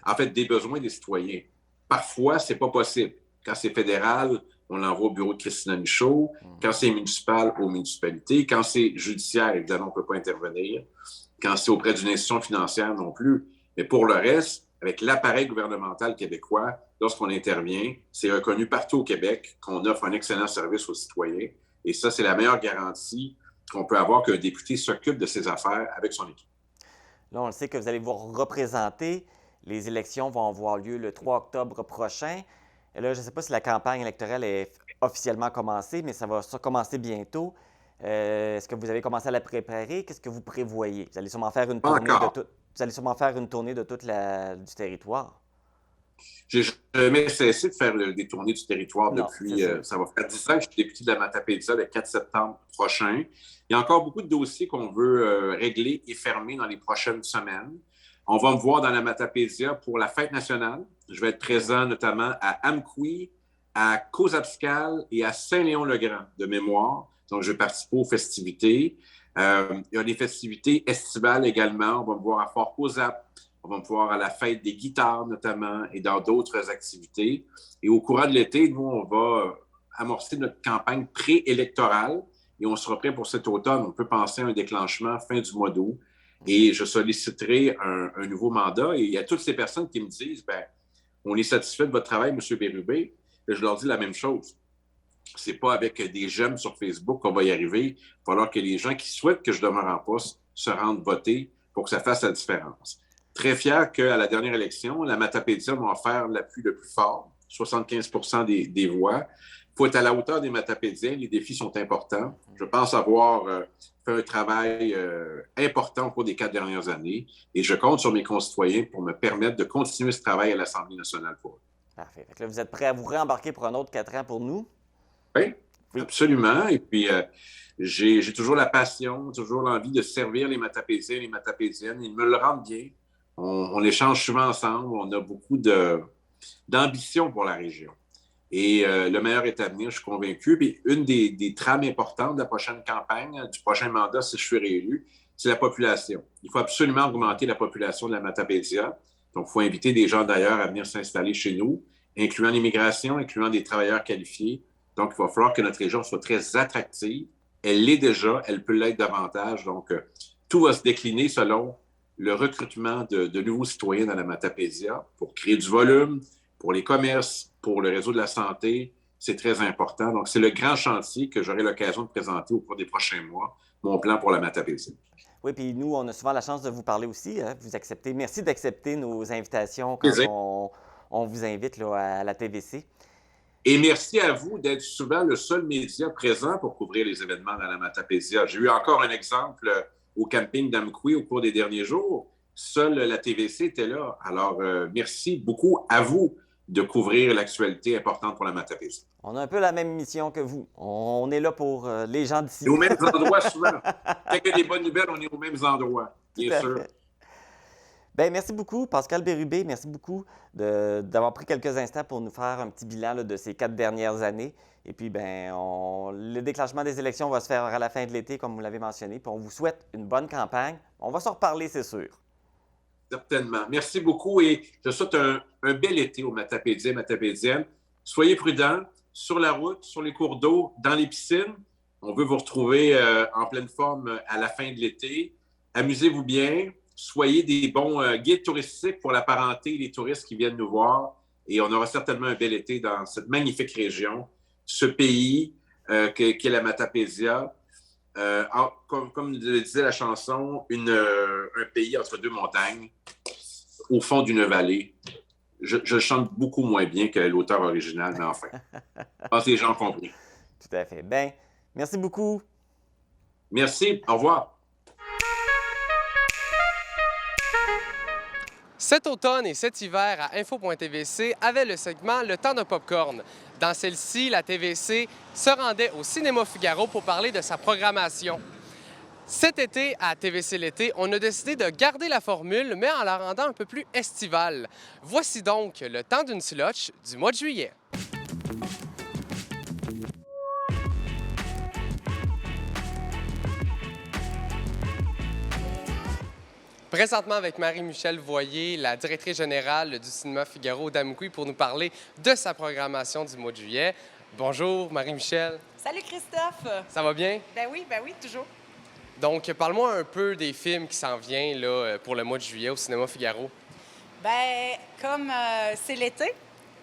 En fait, des besoins des citoyens. Parfois, ce n'est pas possible. Quand c'est fédéral, on l'envoie au bureau de Christina Michaud. Quand c'est municipal, aux municipalités. Quand c'est judiciaire, évidemment, on ne peut pas intervenir. Quand c'est auprès d'une institution financière, non plus. Mais pour le reste, avec l'appareil gouvernemental québécois, lorsqu'on intervient, c'est reconnu partout au Québec qu'on offre un excellent service aux citoyens. Et ça, c'est la meilleure garantie qu'on peut avoir qu'un député s'occupe de ses affaires avec son équipe. Là, on le sait que vous allez vous représenter. Les élections vont avoir lieu le 3 octobre prochain. Et là, je ne sais pas si la campagne électorale est officiellement commencée, mais ça va commencer bientôt. Est-ce que vous avez commencé à la préparer? Qu'est-ce que vous prévoyez? Vous allez sûrement faire une tournée de tout du territoire. J'ai jamais cessé de faire des tournées du territoire depuis. Ça va faire 10 ans que je suis député de la Matapédia le 4 septembre prochain. Il y a encore beaucoup de dossiers qu'on veut régler et fermer dans les prochaines semaines. On va me voir dans la Matapédia pour la fête nationale. Je vais être présent notamment à Amqui, à Causapscal et à Saint-Léon-le-Grand, de mémoire. Donc, je vais participer aux festivités. Il y a des festivités estivales également. On va me voir à Fort Causap. On va me voir à la fête des guitares, notamment, et dans d'autres activités. Et au courant de l'été, nous, on va amorcer notre campagne préélectorale et on sera prêt pour cet automne. On peut penser à un déclenchement fin du mois d'août. Et je solliciterai un nouveau mandat. Et il y a toutes ces personnes qui me disent, ben, on est satisfait de votre travail, M. Bérubé. Et je leur dis la même chose. C'est pas avec des j'aime sur Facebook qu'on va y arriver. Il va falloir que les gens qui souhaitent que je demeure en poste se rendent voter pour que ça fasse la différence. Très fier qu'à la dernière élection, la Matapédia m'a offert l'appui le plus fort, 75 des voix. Il faut être à la hauteur des Matapédiens. Les défis sont importants. Je pense avoir fait un travail important au cours des 4 dernières années et je compte sur mes concitoyens pour me permettre de continuer ce travail à l'Assemblée nationale pour eux. Parfait. Fait que là, vous êtes prêt à vous réembarquer pour un autre 4 ans pour nous? Oui, absolument. Et puis, j'ai toujours la passion, toujours l'envie de servir les Matapédiens et les Matapédiennes. Ils me le rendent bien. On échange souvent ensemble. On a beaucoup d'ambition pour la région. Et le meilleur est à venir, je suis convaincu. Puis une des trames importantes de la prochaine campagne, du prochain mandat, si je suis réélu, c'est la population. Il faut absolument augmenter la population de la Matapédia. Donc, il faut inviter des gens d'ailleurs à venir s'installer chez nous, incluant l'immigration, incluant des travailleurs qualifiés. Donc, il va falloir que notre région soit très attractive. Elle l'est déjà, elle peut l'être davantage. Donc, tout va se décliner selon le recrutement de nouveaux citoyens dans la Matapédia pour créer du volume, pour les commerces, pour le réseau de la santé. C'est très important. Donc, c'est le grand chantier que j'aurai l'occasion de présenter au cours des prochains mois, mon plan pour la Matapédia. Oui, puis nous, on a souvent la chance de vous parler aussi. Hein? Vous acceptez. Merci d'accepter nos invitations quand on vous invite là, à la TVC. Et merci à vous d'être souvent le seul média présent pour couvrir les événements dans la Matapédia. J'ai eu encore un exemple au camping d'Amqui au cours des derniers jours. Seule la TVC était là. Alors, merci beaucoup à vous de couvrir l'actualité importante pour la Matapédia. On a un peu la même mission que vous. On est là pour les gens d'ici. Et aux mêmes endroits souvent. Dès qu'il y a des bonnes nouvelles, on est aux mêmes endroits, bien sûr. Bien, merci beaucoup, Pascal Bérubé. Merci beaucoup d'avoir pris quelques instants pour nous faire un petit bilan là, de ces 4 dernières années. Et puis, bien, le déclenchement des élections va se faire à la fin de l'été, comme vous l'avez mentionné. Puis on vous souhaite une bonne campagne. On va s'en reparler, c'est sûr. Certainement. Merci beaucoup et je souhaite un bel été aux Matapédiens, Matapédiennes. Soyez prudents sur la route, sur les cours d'eau, dans les piscines. On veut vous retrouver en pleine forme à la fin de l'été. Amusez-vous bien. Soyez des bons guides touristiques pour la parenté et les touristes qui viennent nous voir. Et on aura certainement un bel été dans cette magnifique région, ce pays qu'est la Matapédia. Comme le disait la chanson, un pays entre 2 montagnes, au fond d'une vallée. Je chante beaucoup moins bien que l'auteur original, mais enfin, je pense que les gens ont compris. Tout à fait. Bien, merci beaucoup. Merci. Au revoir. Cet automne et cet hiver, à Info.tvc avait le segment Le temps de popcorn. Dans celle-ci, la TVC se rendait au Cinéma Figaro pour parler de sa programmation. Cet été, à TVC l'été, on a décidé de garder la formule, mais en la rendant un peu plus estivale. Voici donc Le temps d'une slush du mois de juillet. Présentement avec Marie-Michel Voyer, la directrice générale du Cinéma Figaro d'Amqui, pour nous parler de sa programmation du mois de juillet. Bonjour Marie-Michel. Salut Christophe. Ça va bien? Ben oui, toujours. Donc, parle-moi un peu des films qui s'en viennent là, pour le mois de juillet au Cinéma Figaro. Ben comme c'est l'été,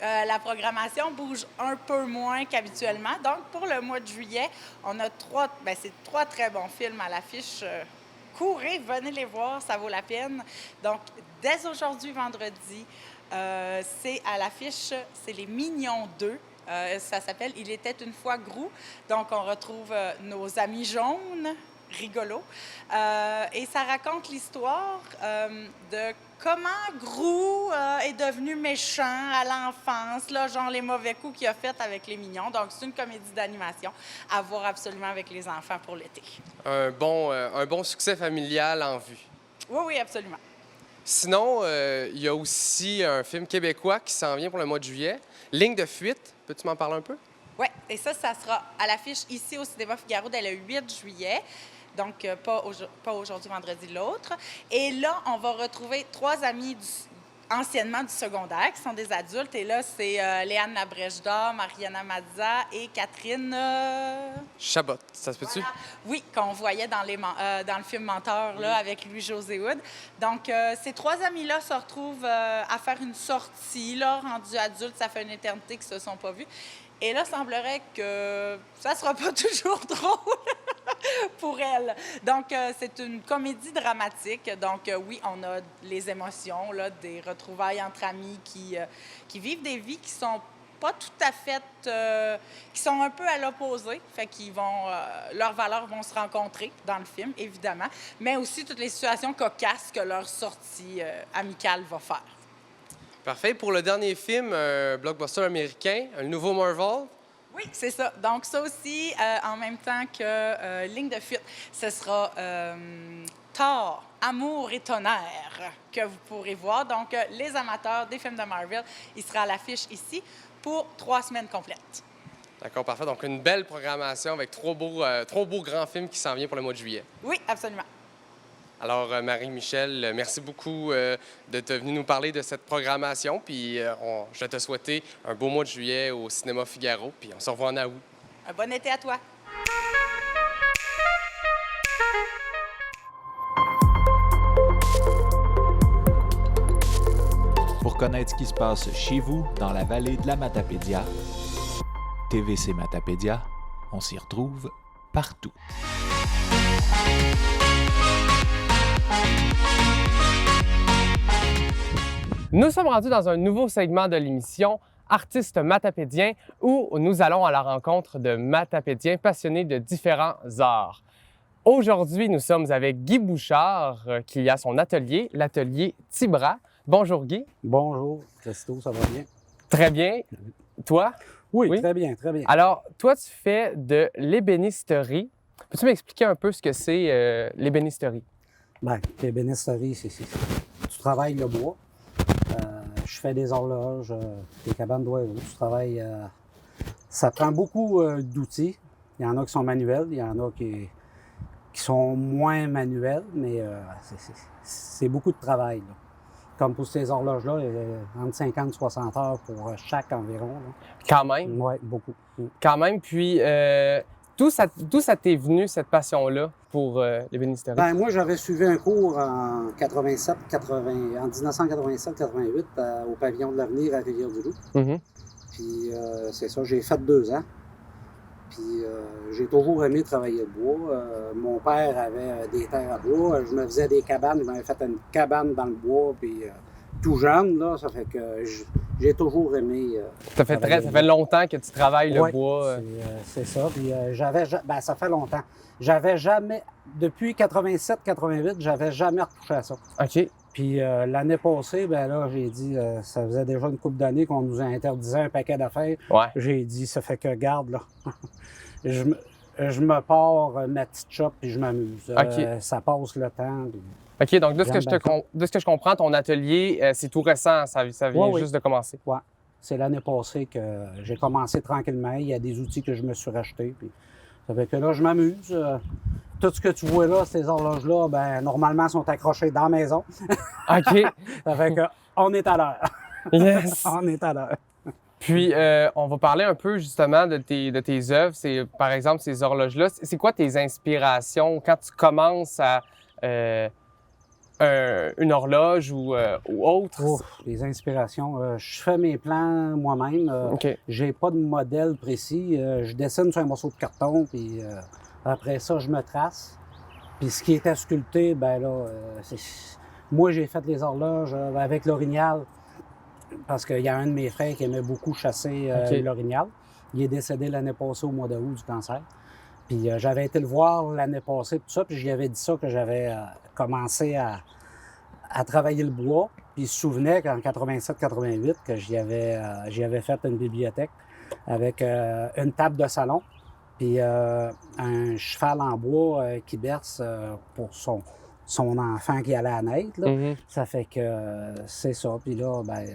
la programmation bouge un peu moins qu'habituellement. Donc, pour le mois de juillet, on a 3 très bons films à l'affiche. Courez, venez les voir, ça vaut la peine. Donc, dès aujourd'hui, vendredi, c'est à l'affiche, c'est Les Mignons 2. Ça s'appelle « Il était une fois Grou ». Donc, on retrouve nos amis jaunes, rigolos. Et ça raconte l'histoire de comment Grou est devenu méchant à l'enfance, là, genre les mauvais coups qu'il a fait avec les mignons. Donc, c'est une comédie d'animation à voir absolument avec les enfants pour l'été. Un bon succès familial en vue. Oui, absolument. Sinon, il y a aussi un film québécois qui s'en vient pour le mois de juillet, Ligne de fuite. Peux-tu m'en parler un peu? Oui, et ça sera à l'affiche ici au Cinéma Figaro dès le 8 juillet. Donc, pas aujourd'hui, vendredi, l'autre. Et là, on va retrouver 3 amis anciennement du secondaire, qui sont des adultes. Et là, c'est Léane Labrèche-Dor, Mariana Mazza et Catherine... Chabot, ça se peut-tu? Voilà. Oui, qu'on voyait dans le film Menteur, là, avec Louis-José Hood. Donc, ces 3 amis-là se retrouvent à faire une sortie, là, rendus adultes. Ça fait une éternité qu'ils ne se sont pas vus. Et là, semblerait que ça ne sera pas toujours drôle pour elles. Donc, c'est une comédie dramatique. Donc, oui, on a les émotions, là, des retrouvailles entre amis qui vivent des vies qui sont pas tout à fait... qui sont un peu à l'opposé. Fait qu'ils vont... leurs valeurs vont se rencontrer dans le film, évidemment, mais aussi toutes les situations cocasses que leur sortie amicale va faire. Parfait. Pour le dernier film, un blockbuster américain, un nouveau Marvel. Oui, c'est ça. Donc, ça aussi, en même temps que Ligne de fuite, ce sera Thor, Amour et tonnerre que vous pourrez voir. Donc, les amateurs des films de Marvel, il sera à l'affiche ici pour 3 semaines complètes. D'accord, parfait. Donc, une belle programmation avec 3 beaux grands films qui s'en viennent pour le mois de juillet. Oui, absolument. Alors, Marie-Michel, merci beaucoup d'être venue nous parler de cette programmation. Puis, je vais te souhaiter un beau mois de juillet au Cinéma Figaro. Puis, on se revoit en août. Un bon été à toi. Pour connaître ce qui se passe chez vous, dans la vallée de la Matapédia, TVC Matapédia, on s'y retrouve partout. Nous sommes rendus dans un nouveau segment de l'émission Artistes matapédiens où nous allons à la rencontre de matapédiens passionnés de différents arts. Aujourd'hui, nous sommes avec Guy Bouchard qui a son atelier, l'atelier Tibra. Bonjour Guy. Bonjour, Christo, ça va bien? Très bien. Toi? Oui, très bien, très bien. Alors, toi, tu fais de l'ébénisterie. Peux-tu m'expliquer un peu ce que c'est l'ébénisterie? Bien, l'ébénisterie, c'est tu travailles le bois. Je fais des horloges, des cabanes d'oiseaux. Je travaille... ça prend beaucoup d'outils. Il y en a qui sont manuels, il y en a qui sont moins manuels, mais c'est beaucoup de travail, là. Comme pour ces horloges-là, entre 50 et 60 heures pour chaque environ, là. Quand même? Oui, beaucoup. Quand même. Puis, d'où ça t'est venu, cette passion-là pour l'ébénisterie? Ben, moi, j'avais suivi un cours en 1987-88 au Pavillon de l'Avenir à Rivière-du-Loup. Mm-hmm. Puis, c'est ça, j'ai fait 2 ans. Puis, j'ai toujours aimé travailler le bois. Mon père avait des terres à bois. Je me faisais des cabanes. Je m'avais fait une cabane dans le bois. Puis, tout jeune, là, ça fait que j'ai toujours aimé. Ça fait longtemps que tu travailles le bois. C'est ça. Puis, ça fait longtemps. J'avais jamais, depuis 87-88, j'avais jamais retouché à ça. OK. Puis l'année passée, ben là, j'ai dit, ça faisait déjà une couple d'années qu'on nous interdisait un paquet d'affaires. Ouais. J'ai dit, ça fait que, garde, là, je me pars ma petite shop puis je m'amuse. OK. Ça passe le temps. Puis... OK, donc de ce que je comprends, ton atelier, c'est tout récent, ça vient juste de commencer. Oui, c'est l'année passée que j'ai commencé tranquillement. Il y a des outils que je me suis rachetés. Puis ça fait que là, je m'amuse. Tout ce que tu vois là, ces horloges-là, ben normalement, sont accrochées dans la maison. OK. Ça fait que on est à l'heure. Yes. On est à l'heure. Puis, on va parler un peu justement de tes œuvres. Par exemple, ces horloges-là. C'est quoi tes inspirations quand tu commences à une horloge ou autre? Oh, les inspirations. Je fais mes plans moi-même. OK. J'ai pas de modèle précis. Je dessine sur un morceau de carton, puis après ça, je me trace. Puis ce qui était sculpté, ben là, moi, j'ai fait les horloges avec l'orignal, parce qu'il y a un de mes frères qui aimait beaucoup chasser l'orignal. Il est décédé l'année passée au mois d'août du cancer. Puis j'avais été le voir l'année passée, tout ça, puis j'y avais dit ça, que j'avais commencé à travailler le bois. Puis il se souvenait qu'en 87-88, que j'y avais fait une bibliothèque avec une table de salon, puis un cheval en bois qui berce pour son enfant qui allait à naître. Là. Mm-hmm. Ça fait que c'est ça. Puis là, ben,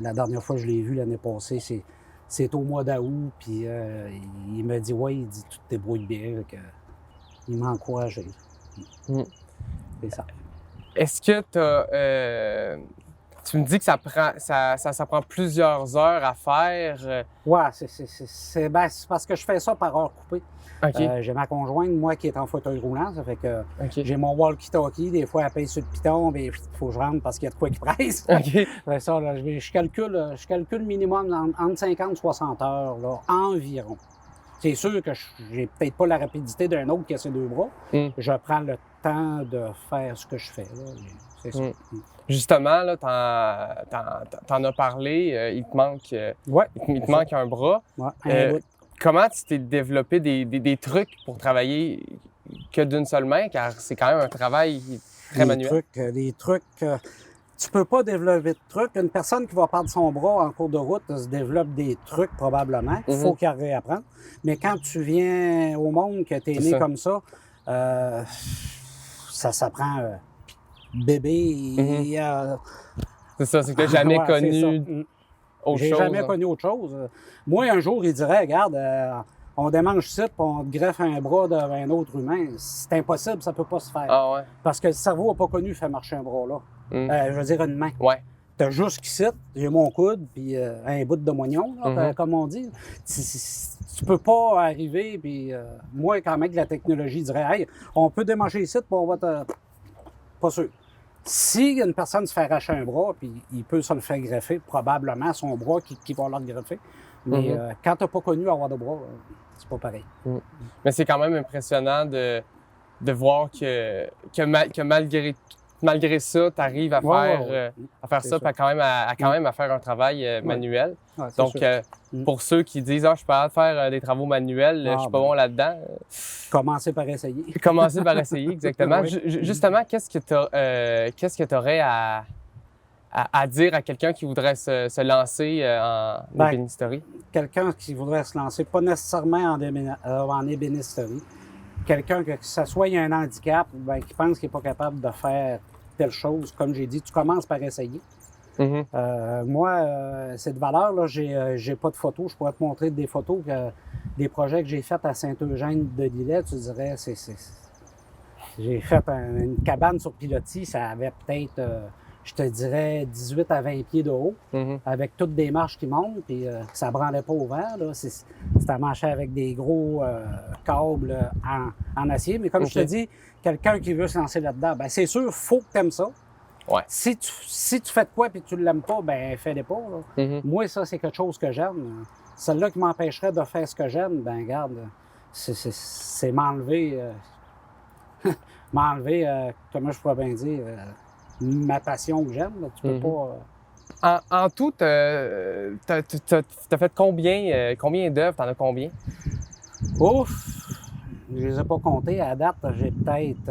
la dernière fois que je l'ai vu l'année passée, c'est au mois d'août, puis il me dit, ouais, il dit, tu te débrouilles bien. Que, il m'a encouragé. Mm. C'est ça. Est-ce que tu me dis que ça prend plusieurs heures à faire? Ouais, c'est parce que je fais ça par heure coupée. OK. J'ai ma conjointe, moi, qui est en fauteuil roulant, ça fait que OK. j'ai mon walkie-talkie, des fois, elle paye sur le piton, mais il faut que je rentre parce qu'il y a de quoi qui presse. OK. Fait ça, là, je calcule minimum entre 50 et 60 heures, là, environ. C'est sûr que j'ai peut-être pas la rapidité d'un autre qui a ses deux bras. Mm. Je prends le temps de faire ce que je fais, là. C'est ça. Mm. Justement, là, t'en as parlé, il te manque, Ouais. il te manque un bras. Ouais, un bout. Comment tu t'es développé des trucs pour travailler que d'une seule main, car c'est quand même un travail très manuel? Des trucs, tu peux pas développer de trucs. Une personne qui va perdre son bras en cours de route se développe des trucs probablement. Il faut qu'elle réapprenne. Mais quand tu viens au monde, que tu es né comme ça s'apprend bébé. C'est ça, c'est que tu n'as jamais connu autre chose. J'ai jamais connu autre chose. Moi, un jour, il dirait, regarde, on démange ça, puis on te greffe un bras d'un autre humain. C'est impossible, ça peut pas se faire. Ah ouais? Parce que le cerveau n'a pas connu faire marcher un bras là. Je veux dire, une main. Ouais. T'as juste qu'ici, j'ai mon coude, puis un bout de moignon, là, comme on dit. Tu peux pas arriver, puis moi, quand même, la technologie dirait, hey, on peut démanger ici, puis on va te. Pas sûr. Si une personne se fait arracher un bras, puis il peut se le faire greffer, probablement son bras qui va le greffer. Mais quand tu n'as pas connu avoir de bras, c'est pas pareil. Mais c'est quand même impressionnant de voir que malgré ça, tu arrives à faire ça, puis quand même à faire un travail manuel. Ouais, donc, pour ceux qui disent « Ah, je suis pas capable de faire des travaux manuels, je suis pas bon là-dedans », commencez par essayer. Commencez par essayer, exactement. Oui. Justement, qu'est-ce que tu aurais à dire à quelqu'un qui voudrait se lancer en ébénisterie? Quelqu'un qui voudrait se lancer, pas nécessairement en ébénisterie. Quelqu'un que ce soit il y a un handicap, qui pense qu'il n'est pas capable de faire telle chose, comme j'ai dit, tu commences par essayer. Moi, c'est de valeur, là, j'ai pas de photos. Je pourrais te montrer des photos, des projets que j'ai faits à Saint-Eugène-de-Lillet. Tu dirais, j'ai fait une cabane sur pilotis, ça avait peut-être, je te dirais, 18 à 20 pieds de haut, avec toutes des marches qui montent, puis ça branlait pas au vent. C'était marché avec des gros câbles en acier. Mais comme je te dis, quelqu'un qui veut se lancer là-dedans, c'est sûr, il faut que tu aimes ça. Ouais. Si tu fais de quoi et que tu ne l'aimes pas, fais-le pas. Moi, ça, c'est quelque chose que j'aime. Celle-là qui m'empêcherait de faire ce que j'aime, regarde, c'est m'enlever, comment je pourrais bien dire, ma passion que j'aime. Tu peux pas... En tout, t'as fait combien d'œuvres? T'en as combien? Ouf! Je les ai pas comptées. À date, j'ai peut-être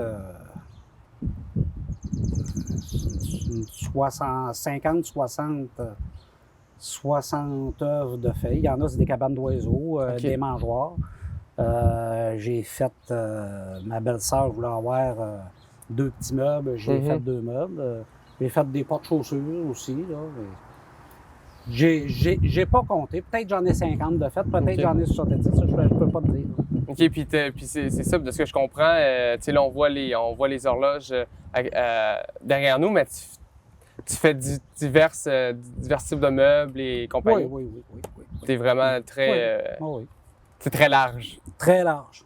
60 œuvres de fait. Il y en a, c'est des cabanes d'oiseaux, des mangeoires. J'ai fait, ma belle-sœur voulait avoir 2 petits meubles, j'ai fait 2 meubles. J'ai fait des portes-chaussures aussi. Là, j'ai pas compté. Peut-être j'en ai 50 de fait, peut-être j'en ai 70, ça, je peux pas te dire. OK, puis c'est ça, de ce que je comprends, tu sais, là, on voit les horloges derrière nous, mais tu fais divers types de meubles et compagnie. Oui. C'est vraiment très... C'est très large. Très large.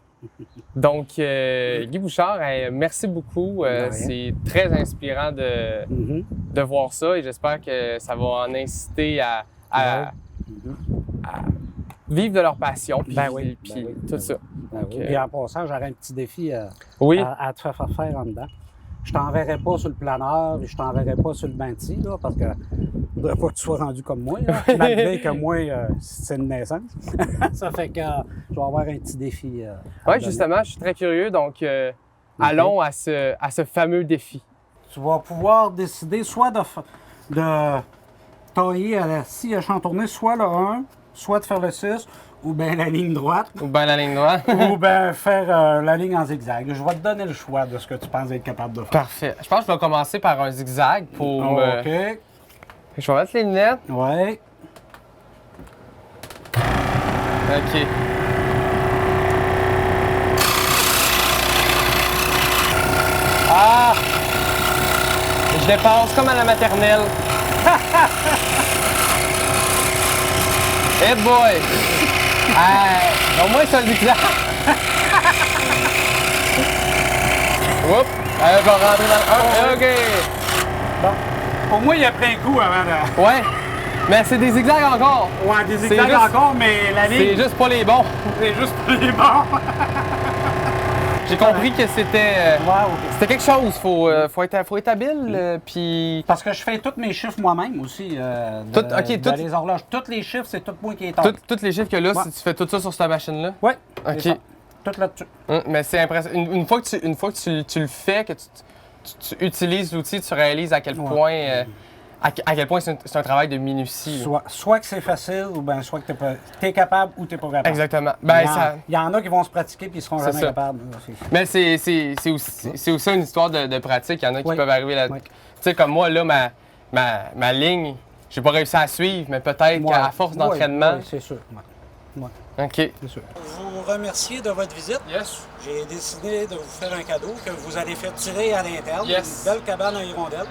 Donc, Guy Bouchard, merci beaucoup. C'est très inspirant de voir ça et j'espère que ça va en inciter à vivre de leur passion puis tout ça. Et en passant, j'aurais un petit défi à te faire faire en dedans. Je t'enverrai pas sur le planeur et je t'enverrai pas sur le Banti, là, parce que je voudrais pas que tu sois rendu comme moi, là, malgré que moi, c'est une naissance. Ça fait que je vais avoir un petit défi. Oui, justement, je suis très curieux, donc allons à ce fameux défi. Tu vas pouvoir décider soit de tailler à la scie à chantourner, soit le 1, soit de faire le 6, ou bien la ligne droite. Ou bien la ligne droite. Ou bien faire la ligne en zigzag. Je vais te donner le choix de ce que tu penses être capable de faire. Parfait. Je pense que je vais commencer par un zigzag pour OK. Je vais mettre les lunettes. Ouais. OK. Ah! Je dépasse comme à la maternelle. Hey boy! Au moins, ça le dit clair. Oups! Je vais rentrer dans le... OK! Bon. Au moins, il a pris un coup avant de... Ouais! Mais c'est des zigzags encore! Ouais, des C'est zigzags juste- encore, mais la C'est ligne, juste pas les bons. c'est juste pour les bons. J'ai compris que c'était... Ouais, OK. C'était quelque chose, faut être habile, puis... Parce que je fais tous mes chiffres moi-même aussi. Les horloges. Tous les chiffres, c'est tout moi qui est Tous les chiffres que là, Ouais. si tu fais tout ça sur cette machine-là? Oui. OK. Tout là-dessus. Mais c'est impressionnant. Une fois que tu le fais, que tu utilises l'outil, tu réalises à quel Ouais. point... à quel point c'est un travail de minutie. là. Soit que c'est facile, ou bien soit que t'es capable ou t'es pas capable. Exactement. Ben, Il y en a qui vont se pratiquer puis ils seront C'est jamais ça. capables. Mais c'est aussi une histoire de pratique. Il y en a qui Oui. peuvent arriver là. Oui. Tu sais, comme moi, là, ma ligne, j'ai pas réussi à suivre, mais peut-être qu'à force d'entraînement. Oui, c'est sûr. Ouais. OK. C'est sûr. Vous remercier de votre visite. Yes. J'ai décidé de vous faire un cadeau que vous allez faire tirer à l'interne. Yes. Une belle cabane à hirondelles.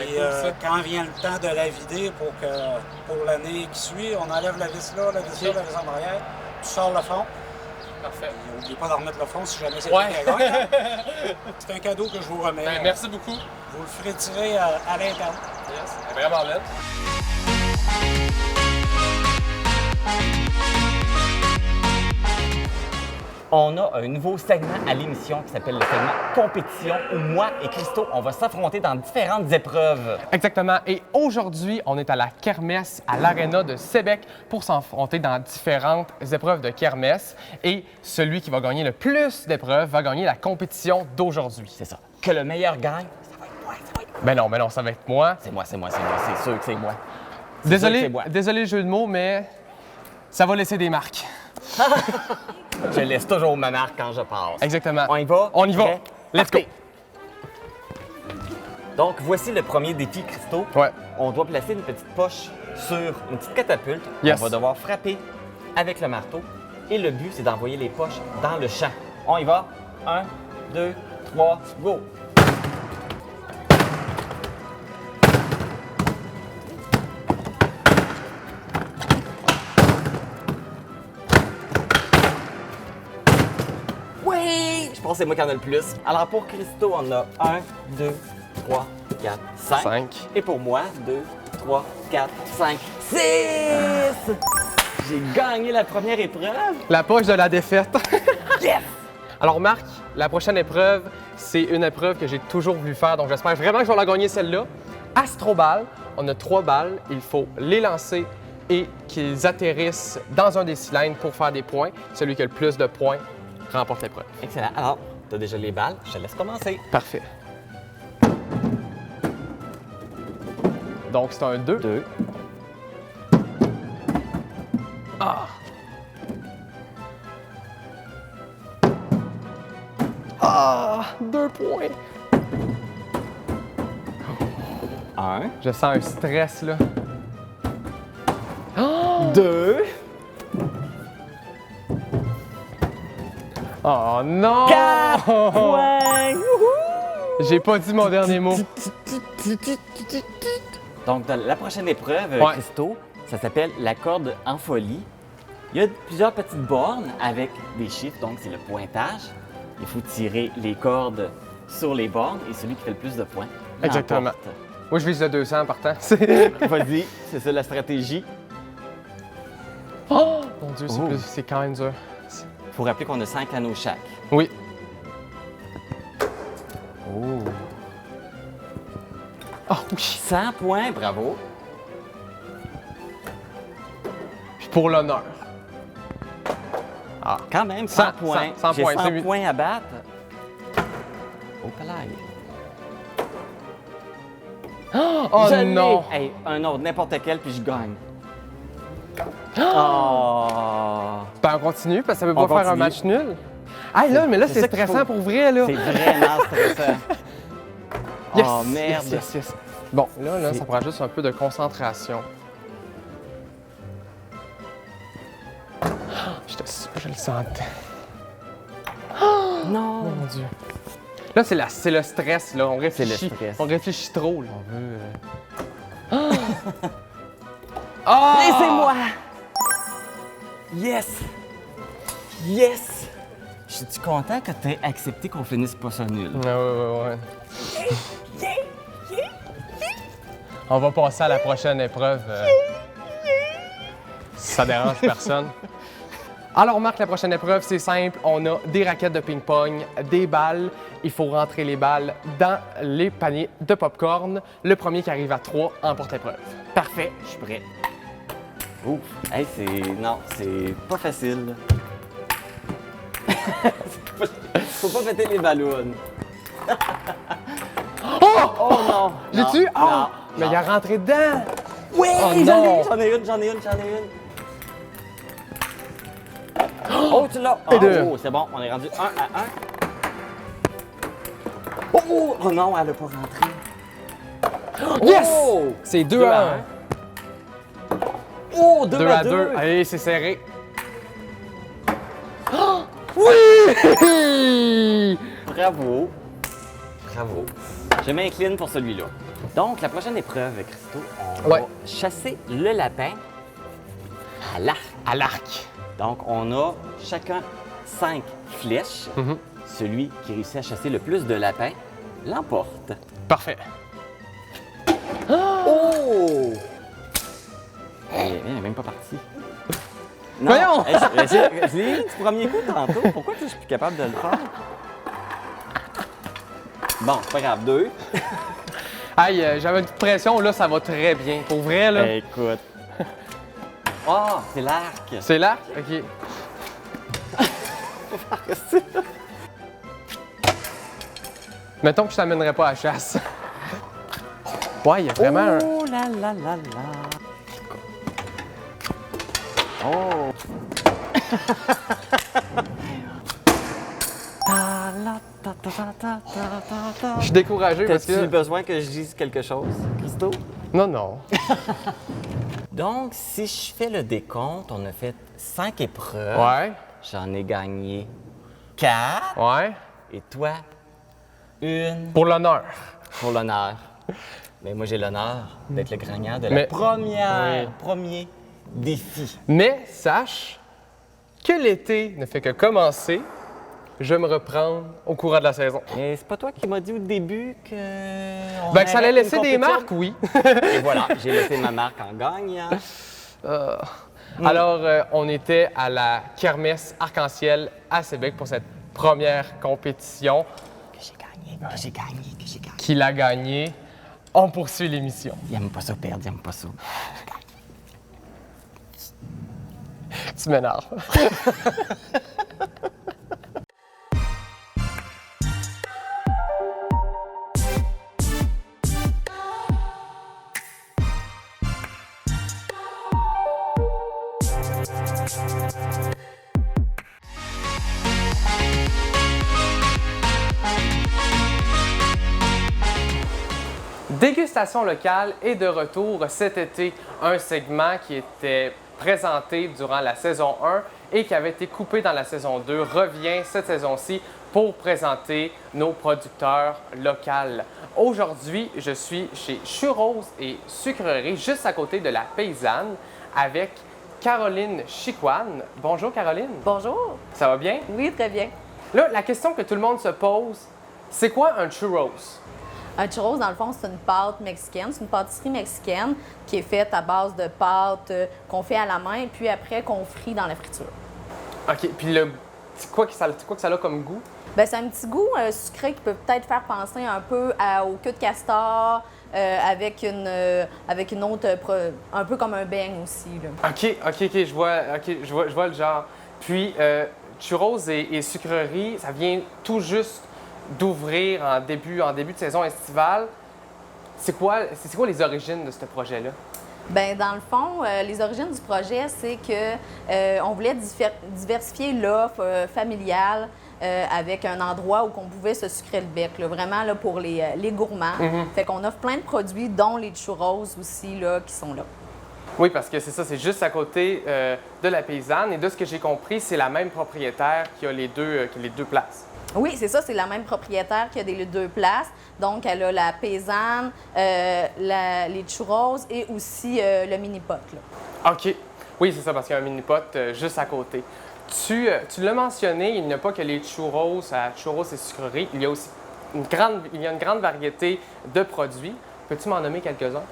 Et quand vient le temps de la vider pour l'année qui suit, on enlève la vis là, la vis là, la vis en arrière. Tu sors le fond. Parfait. N'oubliez pas de remettre le fond si jamais c'est Ouais. quelqu'un qui gagne. C'est un cadeau que je vous remets. Ben, merci beaucoup. Vous le ferez tirer à l'interne. Yes. Elle est vraiment belle. On a un nouveau segment à l'émission qui s'appelle le segment Compétition où moi et Christo, on va s'affronter dans différentes épreuves. Exactement. Et aujourd'hui, on est à la kermesse à l'Arena de Sébec pour s'affronter dans différentes épreuves de kermesse. Et celui qui va gagner le plus d'épreuves va gagner la compétition d'aujourd'hui. C'est ça. Que le meilleur gagne, ça va être moi, ça va être moi. Ben non, ça va être moi. C'est moi, c'est sûr que c'est moi. C'est sûr que c'est moi. Désolé le jeu de mots, mais ça va laisser des marques. Je laisse toujours ma marque quand je passe. Exactement. On y va? On y va. Prêt? Let's go. Parfait. Donc, voici le premier défi, Christo. Ouais. On doit placer une petite poche sur une petite catapulte. Yes. On va devoir frapper avec le marteau. Et le but, c'est d'envoyer les poches dans le champ. On y va. 1, 2, 3, go! Oui! Je pense que c'est moi qui en ai le plus. Alors, pour Christo, on a 1, 2, 3, 4, 5. 5. Et pour moi, 2, 3, 4, 5, 6! J'ai gagné la première épreuve. La poche de la défaite. Yes! Alors Marc, la prochaine épreuve, c'est une épreuve que j'ai toujours voulu faire, donc j'espère vraiment que je vais la gagner celle-là. Astrobal, on a 3 balles, il faut les lancer et qu'ils atterrissent dans un des cylindres pour faire des points. Celui qui a le plus de points remporte l'épreuve. Excellent. Alors, tu as déjà les balles, je te laisse commencer. Parfait. Donc c'est un 2. 2. Ah! Ah! 2 points. 1. Je sens un stress là. 2. Oh non! 4 points! J'ai pas dit mon dernier mot. Donc, dans la prochaine épreuve, Ouais. Christo, ça s'appelle la corde en folie. Il y a plusieurs petites bornes avec des chiffres, donc c'est le pointage. Il faut tirer les cordes sur les bornes et celui qui fait le plus de points. Exactement. remporte. Moi, je vise le 200 en partant. Vas-y, c'est ça la stratégie. Oh! Mon Dieu, Oh. c'est quand même dur. Il faut rappeler qu'on a 5 anneaux chaque. Oui. Oh. Ah oui! 100 points, bravo. Puis pour l'honneur. Ah, quand même, 100 100 points. 100 J'ai points, 100 c'est mieux. points à battre. Au palais. Oh Je l'ai. non! Hey, un autre, n'importe quel, puis je gagne. Oh! Ben, on continue parce que ça peut On pas faire un continue. match nul. Ah là, mais là, c'est c'est ça qu'il stressant faut. pour vrai, là. C'est vraiment stressant. Yes, Oh, merde. yes. Bon, là, C'est- ça prend juste un peu de concentration. sentait. Non! Mon Dieu. Là, c'est le stress, là. On réfléchit. C'est le stress. On réfléchit trop, là. On veut... Ah! Laissez-moi! Yes! Yes! Je suis content que tu aies accepté qu'on finisse pas ça nul. Ouais. On va passer à la prochaine épreuve. Si ça dérange personne. Alors, Marc, la prochaine épreuve, c'est simple. On a des raquettes de ping-pong, des balles. Il faut rentrer les balles dans les paniers de popcorn. Le premier qui arrive à 3 emporte l'épreuve. Parfait, je suis prêt. Ouf! Hey, non, c'est pas facile. Faut pas péter les ballons. Oh non! L'as-tu? Non, Ah! non, Mais non. il a rentré dedans! Oui! Oh j'en non! ai une. Oh, tu l'as! Et deux. Oh, c'est bon, on est rendu 1 à 1. Oh non, elle a pas rentré. Yes! Oh! C'est 2 à 1. Oh, 2 à 2. Allez, c'est serré. Oh! Oui! Bravo. Je m'incline pour celui-là. Donc, la prochaine épreuve, Christo, on va chasser le lapin à l'arc. À l'arc. Donc, on a chacun 5 flèches. Celui qui réussit à chasser le plus de lapins l'emporte. Parfait. Oh! Elle n'est même pas partie. Non. Voyons! Je l'ai eu du premier coup tantôt. Pourquoi je suis plus capable de le faire? Bon, c'est pas grave. 2. Aïe, j'avais une petite pression. Là, ça va très bien. Pour vrai, là. Écoute. Oh, c'est l'arc. C'est l'arc? OK. Mettons que je t'amènerais pas à la chasse. Ouais, il y a vraiment un... Oh là là là là. Oh. Je suis découragé parce T'as-tu que... besoin que je dise quelque chose, Christo? Non. Donc, si je fais le décompte, on a fait 5 épreuves. Ouais. J'en ai gagné 4. Ouais. Et toi, 1 Pour l'honneur. pour l'honneur. Mais moi, j'ai l'honneur d'être le gagnant de la Mais- premier défi. Mais sache que l'été ne fait que commencer. Je vais me reprendre au courant de la saison. Mais c'est pas toi qui m'as dit au début que. Ben, que ça allait laisser des marques, oui. Et voilà, j'ai laissé ma marque en gagnant. Alors, on était à la kermesse Arc-en-Ciel à Sébec pour cette première compétition. Que j'ai gagné. Qui l'a gagné. On poursuit l'émission. Il aime pas ça perdre, il aime pas ça. Tu m'énerves. Dégustation locale est de retour cet été. Un segment qui était présenté durant la saison 1 et qui avait été coupé dans la saison 2 revient cette saison-ci pour présenter nos producteurs locaux. Aujourd'hui, je suis chez Churros et Sucreries, juste à côté de la Paysanne, avec Caroline Chicoine. Bonjour Caroline. Bonjour. Ça va bien? Oui, très bien. Là, la question que tout le monde se pose, c'est quoi un churros? Un churros, dans le fond, c'est une pâte mexicaine. C'est une pâtisserie mexicaine qui est faite à base de pâte qu'on fait à la main, puis après qu'on frit dans la friture. OK. Puis c'est quoi que ça a comme goût? Bien, c'est un petit goût sucré qui peut peut-être faire penser un peu au queue de castor, avec une autre, un peu comme un beigne aussi. Là. OK, je vois le genre. Puis, churros et sucreries, ça vient tout juste d'ouvrir en début de saison estivale. C'est quoi les origines de ce projet-là? Bien, dans le fond, les origines du projet, c'est que on voulait diversifier l'offre familiale avec un endroit où on pouvait se sucrer le bec, là, vraiment là, pour les gourmands. Fait qu'on offre plein de produits, dont les churros aussi, là, qui sont là. Oui, parce que c'est ça, c'est juste à côté de la paysanne. Et de ce que j'ai compris, c'est la même propriétaire qui a les deux places. Oui, c'est ça, c'est la même propriétaire qui a les deux places. Donc, elle a la paysanne, les churros et aussi le mini-pot. OK. Oui, c'est ça, parce qu'il y a un mini-pot juste à côté. Tu l'as mentionné, il n'y a pas que les churros à churros et sucreries. Il y a aussi une grande variété de produits. Peux-tu m'en nommer quelques-uns?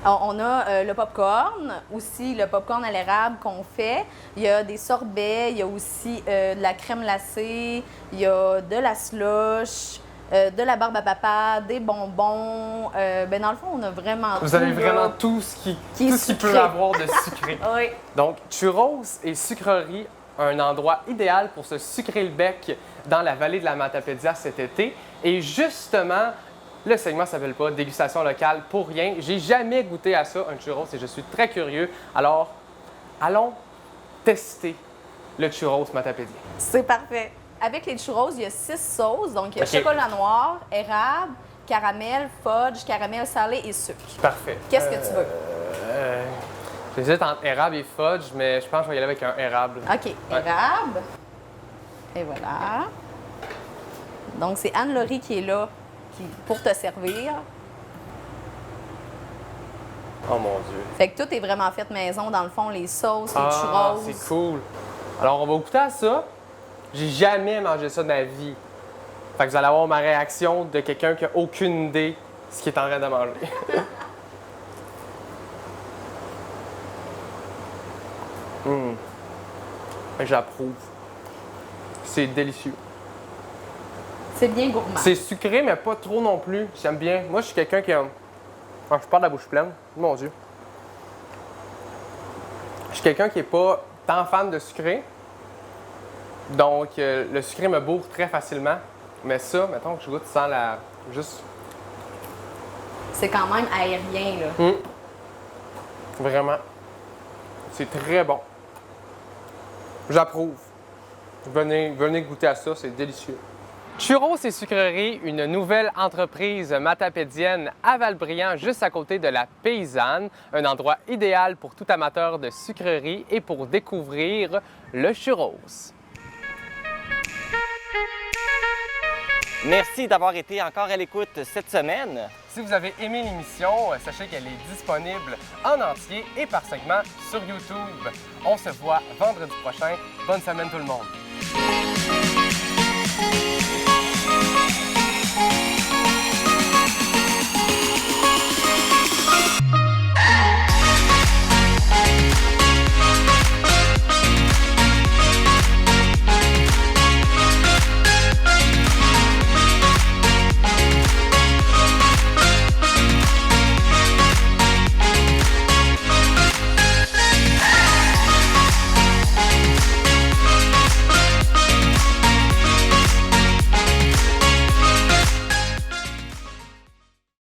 Alors, on a le popcorn, aussi le popcorn à l'érable qu'on fait. Il y a des sorbets, il y a aussi de la crème glacée, il y a de la slush, de la barbe à papa, des bonbons. Dans le fond, on a vraiment Vous avez vraiment tout ce qui peut avoir de sucré. Oui. Donc, churros et sucreries, un endroit idéal pour se sucrer le bec dans la vallée de la Matapédia cet été. Et justement, le segment ne s'appelle pas dégustation locale pour rien. J'ai jamais goûté à ça, un churros, et je suis très curieux. Alors, allons tester le churros Matapédia. C'est parfait. Avec les churros, il y a 6 sauces. Donc, il y a chocolat noir, érable, caramel, fudge, caramel salé et sucre. Parfait. Qu'est-ce que tu veux? J'hésite entre érable et fudge, mais je pense que je vais y aller avec un érable. OK. Érable. Et voilà. Donc, c'est Anne-Laurie qui est là pour te servir. Oh mon Dieu. Fait que tout est vraiment fait maison, dans le fond, les sauces, les Ah, churros. c'est cool. Alors, on va goûter à ça. J'ai jamais mangé ça de ma vie. Fait que vous allez avoir ma réaction de quelqu'un qui n'a aucune idée de ce qu'il est en train de manger. J'approuve. C'est délicieux. C'est bien gourmand. C'est sucré, mais pas trop non plus. J'aime bien. Moi, je suis quelqu'un qui a... Ah, je parle de la bouche pleine. Mon Dieu. Je suis quelqu'un qui n'est pas tant fan de sucré. Donc, le sucré me bourre très facilement. Mais ça, mettons que je goûte sans la... Juste... C'est quand même aérien, là. Vraiment. C'est très bon. J'approuve. Venez goûter à ça, c'est délicieux. Churros et sucreries, une nouvelle entreprise matapédienne à Valbriand, juste à côté de la Paysanne. Un endroit idéal pour tout amateur de sucreries et pour découvrir le churros. Merci d'avoir été encore à l'écoute cette semaine. Si vous avez aimé l'émission, sachez qu'elle est disponible en entier et par segment sur YouTube. On se voit vendredi prochain. Bonne semaine tout le monde.